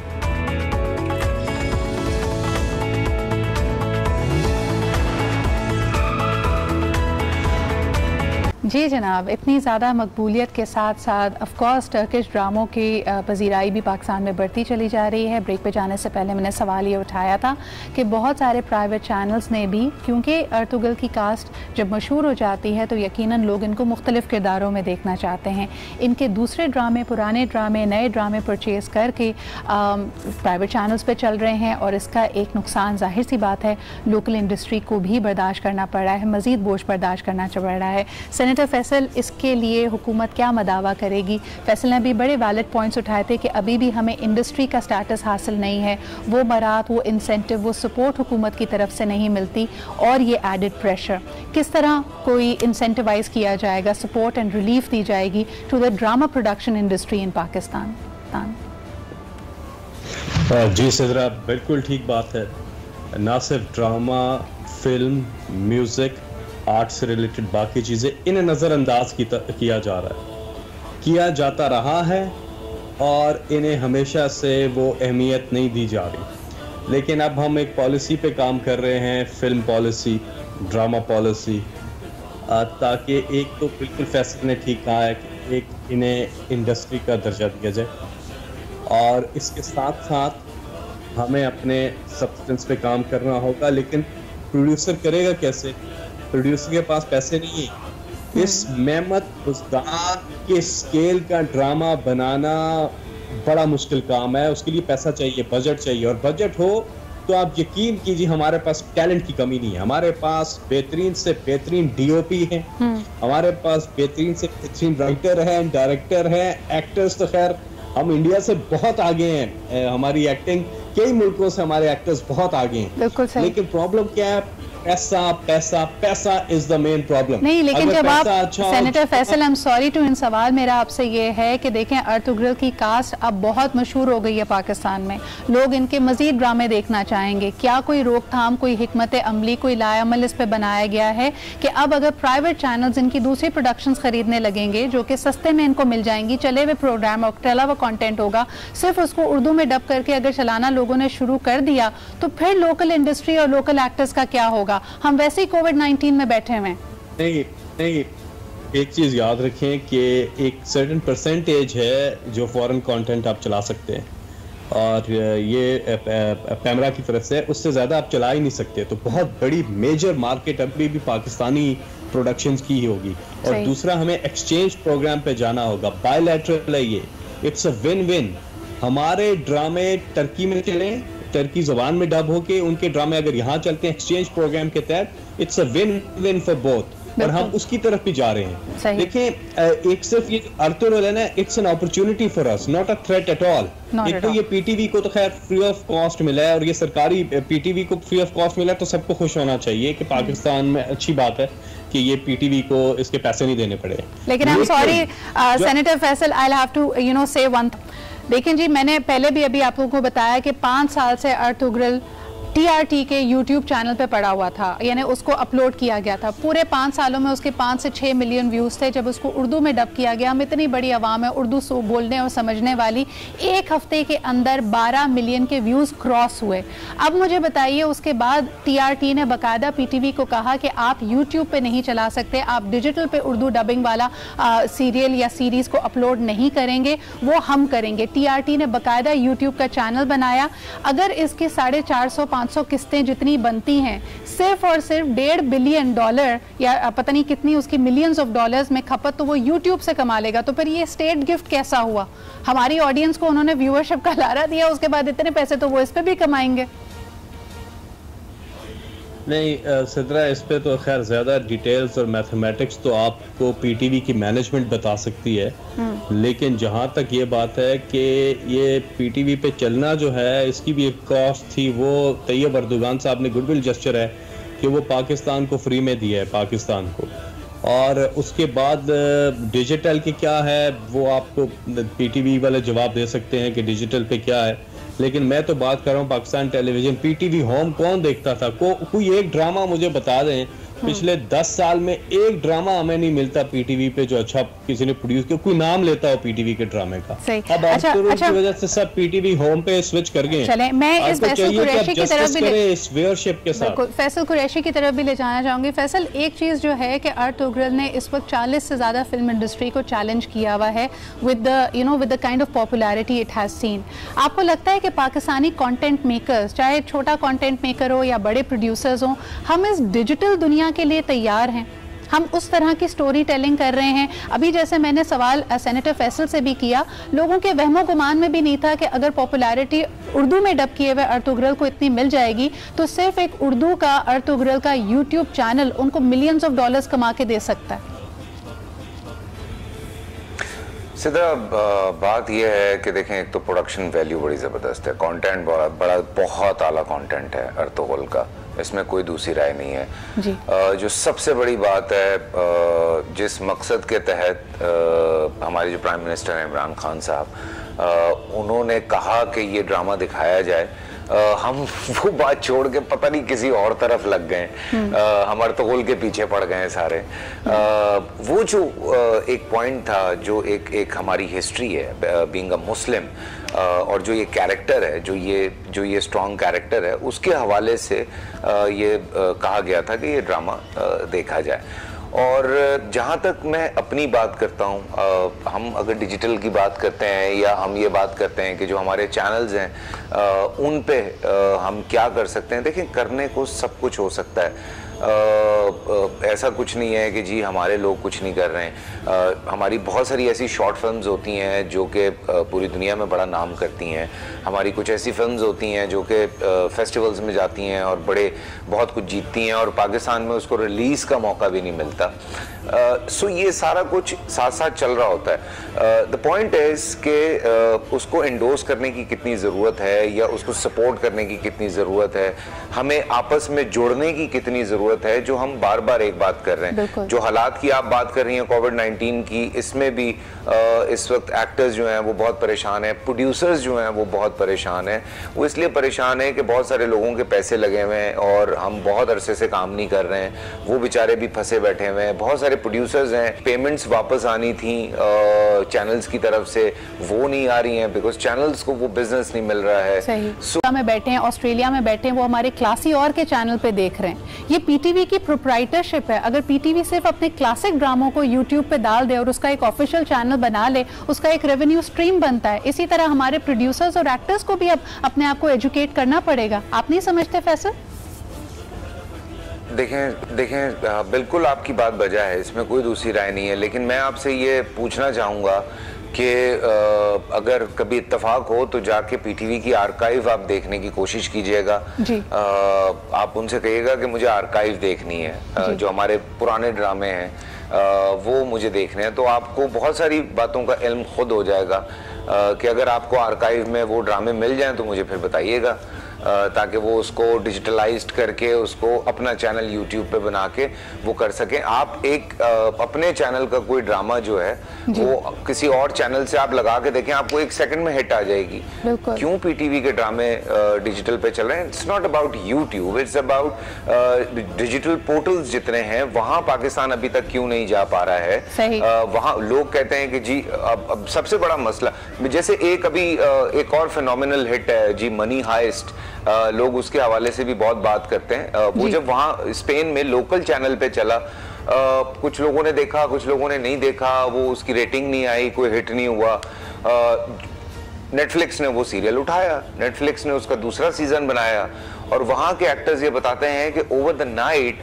जी जनाब, इतनी ज़्यादा मकबूलियत के साथ साथ ऑफकोर्स टर्किश ड्रामों की पजीराई भी पाकिस्तान में बढ़ती चली जा रही है। ब्रेक पे जाने से पहले मैंने सवाल ये उठाया था कि बहुत सारे प्राइवेट चैनल्स ने भी, क्योंकि अर्तुगल की कास्ट जब मशहूर हो जाती है तो यकीनन लोग इनको मुख्तलिफ़ किरदारों में देखना चाहते हैं। इनके दूसरे ड्रामे, पुराने ड्रामे, नए ड्रामे परचेज़ करके प्राइवेट चैनल्स पर चल रहे हैं और इसका एक नुकसान जाहिर सी बात है लोकल इंडस्ट्री को भी बर्दाश्त करना पड़ रहा है, मज़ीद बोझ बर्दाश्त करना पड़ रहा है। सेनेटर फैसल, इसके लिए हुकूमत क्या मदावा करेगी? फैसल ने भी बड़े वैलिड पॉइंट्स उठाए थे कि अभी भी हमें इंडस्ट्री का स्टेटस हासिल नहीं है, वो मराद, वो इंसेंटिव, वो सपोर्ट हुकूमत की तरफ से नहीं मिलती, और ये एडिड प्रेशर किस तरह कोई इंसेंटिवाइज किया जाएगा, सपोर्ट एंड रिलीफ दी जाएगी to the drama production industry in Pakistan? जी सिद्रा, बिल्कुल ठीक बात है। ना सिर्फ ड्रामा, फिल्म, म्यूज़िक, आर्ट से रिलेटेड बाकी चीज़ें, इन्हें नज़रअंदाज किया जा रहा है, किया जाता रहा है, और इन्हें हमेशा से वो अहमियत नहीं दी जा रही। लेकिन अब हम एक पॉलिसी पे काम कर रहे हैं, फिल्म पॉलिसी, ड्रामा पॉलिसी, ताकि एक तो बिल्कुल फैसल ने ठीक कहा है कि एक इन्हें इंडस्ट्री का दर्जा दिया जाए, और इसके साथ साथ हमें अपने सब्सटेंस पे काम करना होगा। लेकिन प्रोड्यूसर करेगा कैसे? प्रोड्यूसर के पास पैसे नहीं है। इस मेहनत रोजगार के स्केल का ड्रामा बनाना बड़ा मुश्किल काम है, उसके लिए पैसा चाहिए, बजट चाहिए, और बजट हो तो आप यकीन कीजिए हमारे पास टैलेंट की कमी नहीं है। हमारे पास बेहतरीन से बेहतरीन डीओपी है, हमारे पास बेहतरीन से बेहतरीन राइटर है, डायरेक्टर है, एक्टर्स तो खैर हम इंडिया से बहुत आगे हैं, हमारी एक्टिंग कई मुल्कों से हमारे एक्टर्स बहुत आगे हैं। लेकिन प्रॉब्लम क्या है? पैसा पैसा पैसा इज द मेन प्रॉब्लम। नहीं, लेकिन जब आप senator Faisal, I am sorry to इन सवाल मेरा आपसे ये है कि देखें अर्तुगरुल की कास्ट अब बहुत मशहूर हो गई है पाकिस्तान में, लोग इनके मजीद ड्रामे देखना चाहेंगे। क्या कोई रोकथाम, कोई हिकमत अमली, कोई लायामल इस पे बनाया गया है कि अब अगर प्राइवेट चैनल्स इनकी दूसरी प्रोडक्शंस खरीदने लगेंगे जो कि सस्ते में इनको मिल जाएंगी, चले हुए प्रोग्राम और चला हुआ कंटेंट होगा, सिर्फ उसको उर्दू में डब करके अगर चलाना लोगों ने शुरू कर दिया तो फिर लोकल इंडस्ट्री और लोकल एक्टर्स का क्या होगा? हम वैसे ही कोविड-19 में बैठे हुए हैं। नहीं नहीं, एक चीज याद रखें कि एक सर्टेन परसेंटेज है जो फॉरेन कंटेंट आप चला सकते हैं और ये पैमरा की तरफ से, उससे ज्यादा आप चला ही नहीं सकते। तो बहुत बड़ी मेजर मार्केट अभी भी पाकिस्तानी प्रोडक्शंस की ही होगी। और दूसरा, हमें एक्सचेंज प्रोग्राम पे जाना होगा, बायलैटरल है ये, इट्स अ विन विन। हमारे ड्रामे टर्की में चलें, टर्की जुबान में डब होके उनके ड्रामे अगर यहाँ चलते हैं एक्सचेंज प्रोग्राम के तहत, it's a win win for both. और हम उसकी तरफ भी जा रहे हैं। देखें, एक सिर्फ ये अर्तुगरुल है ना, it's an opportunity for us, not a threat at all. एक तो ये पीटीवी को तो खैर फ्री ऑफ कॉस्ट मिला है और ये सरकारी पीटीवी को फ्री ऑफ कॉस्ट मिला है, तो सबको खुश होना चाहिए कि पाकिस्तान में अच्छी बात है कि ये पीटीवी को इसके पैसे नहीं देने पड़े। लेकिन I am sorry senator Faisal, I will have to say one. देखें जी, मैंने पहले भी अभी आप लोगों को बताया कि 5 साल से अर्तुगरुल TRT के YouTube चैनल पे पड़ा हुआ था, यानी उसको अपलोड किया गया था। पूरे 5 सालों में उसके 5 से 6 मिलियन व्यूज़ थे। जब उसको उर्दू में डब किया गया, हम इतनी बड़ी आवाम है उर्दू बोलने और समझने वाली, एक हफ्ते के अंदर 12 मिलियन के व्यूज़ क्रॉस हुए। अब मुझे बताइए, उसके बाद TRT ने बाकायदा PTV को कहा कि आप YouTube पे नहीं चला सकते, आप डिजिटल पे उर्दू डबिंग वाला सीरियल या सीरीज़ को अपलोड नहीं करेंगे, वो हम करेंगे। TRT ने बाकायदा YouTube का चैनल बनाया। अगर इसके 450-500 किस्तें जितनी बनती हैं, सिर्फ और सिर्फ $1.5 बिलियन या पता नहीं कितनी उसकी मिलियंस ऑफ डॉलर्स में खपत तो वो YouTube से कमा लेगा। तो फिर ये स्टेट गिफ्ट कैसा हुआ? हमारी ऑडियंस को उन्होंने व्यूअरशिप का लारा दिया, उसके बाद इतने पैसे तो वो इस पे भी कमाएंगे। नहीं सिद्रा, इस पे तो खैर ज्यादा डिटेल्स और मैथमेटिक्स तो आपको पीटीवी की मैनेजमेंट बता सकती है, लेकिन जहाँ तक ये बात है कि ये पीटीवी पे चलना जो है, इसकी भी एक कॉस्ट थी। वो तैयब अर्दोगान साहब ने गुडविल जेस्चर है कि वो पाकिस्तान को फ्री में दिया है, पाकिस्तान को। और उसके बाद डिजिटल के क्या है वो आपको पीटीवी वाले जवाब दे सकते हैं कि डिजिटल पे क्या है, लेकिन मैं तो बात कर रहा हूँ पाकिस्तान टेलीविजन। पीटीवी होम कौन देखता था? कोई एक ड्रामा मुझे बता दें, पिछले 10 साल में एक ड्रामा हमें नहीं मिलता पीटीवी पे जो अच्छा किसी ने प्रोड्यूस किया, कोई नाम लेता हो पीटीवी के ड्रामे का। अब अर्तुगरुल की वजह से सब पीटीवी होम पे स्विच कर गए। चलें, मैं इस फैसल कुरैशी की तरफ भी इस व्यूअरशिप के साथ फैसल कुरैशी की तरफ भी ले जाना चाहूंगी। फैसल, एक चीज जो है कि अर्तुगरुल ने इस वक्त 40 से ज्यादा फिल्म इंडस्ट्री को चैलेंज किया हुआ है with the kind of popularity it has seen. आपको लगता है कि पाकिस्तानी कंटेंट मेकर्स, चाहे छोटा कंटेंट मेकर हो या बड़े प्रोड्यूसर्स हो, हम इस डिजिटल दुनिया के लिए तैयार हैं? हम उस तरह की स्टोरी टेलिंग कर रहे हैं? अभी जैसे मैंने सवाल सेनेटर फैसल से भी किया, लोगों के वहमो गुमान में भी नहीं था कि अगर पॉपुलैरिटी उर्दू में डब किए हुए अर्तुगरुल को इतनी मिल जाएगी तो सिर्फ एक उर्दू का अर्तुगरुल का यूट्यूब चैनल उनको मिलियंस ऑफ डॉलर्स कमा के दे सकता है। सीधा बात यह है कि देखें, एक तो प्रोडक्शन वैल्यू बड़ी ज़बरदस्त है, कंटेंट बहुत आला कंटेंट है अर्तुगरुल का, इसमें कोई दूसरी राय नहीं है जी। जो सबसे बड़ी बात है, जिस मकसद के तहत हमारे जो प्राइम मिनिस्टर हैं इमरान खान साहब, उन्होंने कहा कि ये ड्रामा दिखाया जाए, हम वो बात छोड़ के पता नहीं किसी और तरफ लग गए। हम अर्तुगरुल के पीछे पड़ गए सारे। वो जो एक पॉइंट था, जो एक हमारी हिस्ट्री है बीइंग अ मुस्लिम, और जो ये कैरेक्टर है, जो ये स्ट्रॉन्ग कैरेक्टर है, उसके हवाले से ये कहा गया था कि ये ड्रामा देखा जाए। और जहाँ तक मैं अपनी बात करता हूँ, हम अगर डिजिटल की बात करते हैं या हम ये बात करते हैं कि जो हमारे चैनल्स हैं उन पे हम क्या कर सकते हैं, देखें करने को सब कुछ हो सकता है। ऐसा कुछ नहीं है कि जी हमारे लोग कुछ नहीं कर रहे हैं। हमारी बहुत सारी ऐसी शॉर्ट फिल्म्स होती हैं जो कि पूरी दुनिया में बड़ा नाम करती हैं। हमारी कुछ ऐसी फिल्म्स होती हैं जो कि फेस्टिवल्स में जाती हैं और बहुत कुछ जीतती हैं, और पाकिस्तान में उसको रिलीज़ का मौका भी नहीं मिलता। सो ये सारा कुछ साथ साथ चल रहा होता है। द पॉइंट इज़ कि उसको एंडोर्स करने की कितनी ज़रूरत है या उसको सपोर्ट करने की कितनी ज़रूरत है, हमें आपस में जुड़ने की कितनी ज़रूरत है, जो हम बार बार एक बात कर रहे हैं। जो हालात की आप बात कर रही हैं कोविड-19 की, इसमें भी इस वक्त एक्टर्स जो हैं वो बहुत परेशान हैं, प्रोड्यूसर्स जो हैं वो बहुत परेशान हैं। वो इसलिए परेशान है कि बहुत सारे लोगों के पैसे लगे हुए हैं और हम बहुत अरसे से काम नहीं कर रहे हैं, वो बेचारे भी फंसे बैठे हुए हैं। बहुत सारे प्रोड्यूसर्स हैं, पेमेंट्स वापस आनी थी चैनल्स की तरफ से, वो नहीं आ रही हैं बिकॉज चैनल्स को वो बिजनेस नहीं मिल रहा है। में बैठे हैं, ऑस्ट्रेलिया में बैठे हैं, वो हमारे क्लासी और के चैनल पे देख रहे हैं। ये पीटीवी की प्रोप्राइटरशिप है। अगर पीटीवी सिर्फ अपने क्लासिक ड्रामों को यूट्यूब पे डाल दे और उसका एक ऑफिशियल चैनल बना ले, उसका एक रेवेन्यू स्ट्रीम बनता है। इसी तरह हमारे प्रोड्यूसर्स और एक्टर्स को भी अब अपने आप को एजुकेट करना पड़ेगा। आप नहीं समझते फैसल? देखें बिल्कुल आपकी बात बजा है, इसमें कोई दूसरी राय नहीं है, लेकिन मैं आपसे ये पूछना चाहूँगा कि अगर कभी इत्तेफाक हो तो जाके पीटीवी की आर्काइव आप देखने की कोशिश कीजिएगा। आप उनसे कहिएगा कि मुझे आर्काइव देखनी है, जो हमारे पुराने ड्रामे हैं वो मुझे देखने हैं, तो आपको बहुत सारी बातों का इल्म खुद हो जाएगा कि अगर आपको आर्काइव में वो ड्रामे मिल जाएं तो मुझे फिर बताइएगा, ताकि वो उसको डिजिटलाइज्ड करके उसको अपना चैनल यूट्यूब पे बना के वो कर सकें। आप एक अपने चैनल का कोई ड्रामा जो है वो किसी और चैनल से आप लगा के देखें, आपको 1 सेकंड में हिट आ जाएगी। क्यों पीटीवी के ड्रामे डिजिटल पे चल रहे हैं? It's not about YouTube, it's about digital portals जितने हैं, वहां पाकिस्तान अभी तक क्यों नहीं जा पा रहा है। वहां लोग कहते हैं कि जी अब सबसे बड़ा मसला, जैसे एक और फिनोमिनल हिट है जी, मनी हाइस्ट, लोग उसके हवाले से भी बहुत बात करते हैं। वो जब वहाँ स्पेन में लोकल चैनल पे चला, कुछ लोगों ने देखा, कुछ लोगों ने नहीं देखा, वो उसकी रेटिंग नहीं आई, कोई हिट नहीं हुआ। नेटफ्लिक्स ने वो सीरियल उठाया, नेटफ्लिक्स ने उसका दूसरा सीजन बनाया, और वहाँ के एक्टर्स ये बताते हैं कि ओवर द नाइट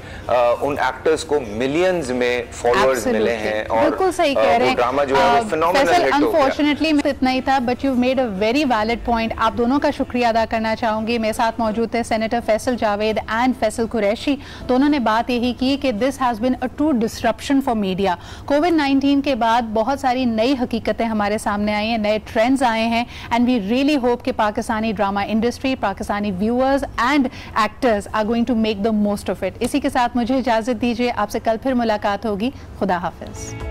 उन एक्टर्स को मिलियंस में फॉलोअर्स मिले हैं, और बिल्कुल सही कह रहे हैं। ड्रामा जो है वो फिनोमिनल हिट हो गया। अनफॉर्चुनेटली इतना ही था, but you made a very valid point. आप दोनों का शुक्रिया अदा करना चाहूंगी। मेरे साथ मौजूद थे सेनेटर फैसल जावेद एंड फैसल कुरैशी। दोनों ने बात यही की कि this has been a true disruption for media. कोविड-19 के बाद बहुत सारी नई हकीकतें हमारे सामने आई हैं, नए ट्रेंड्स आए हैं, एंड वी रियली होप कि Pakistani drama industry, Pakistani viewers and actors are going to make the most of it. इसी के साथ मुझे इजाजत दीजिए, आपसे कल फिर मुलाकात होगी। खुदा हाफिज।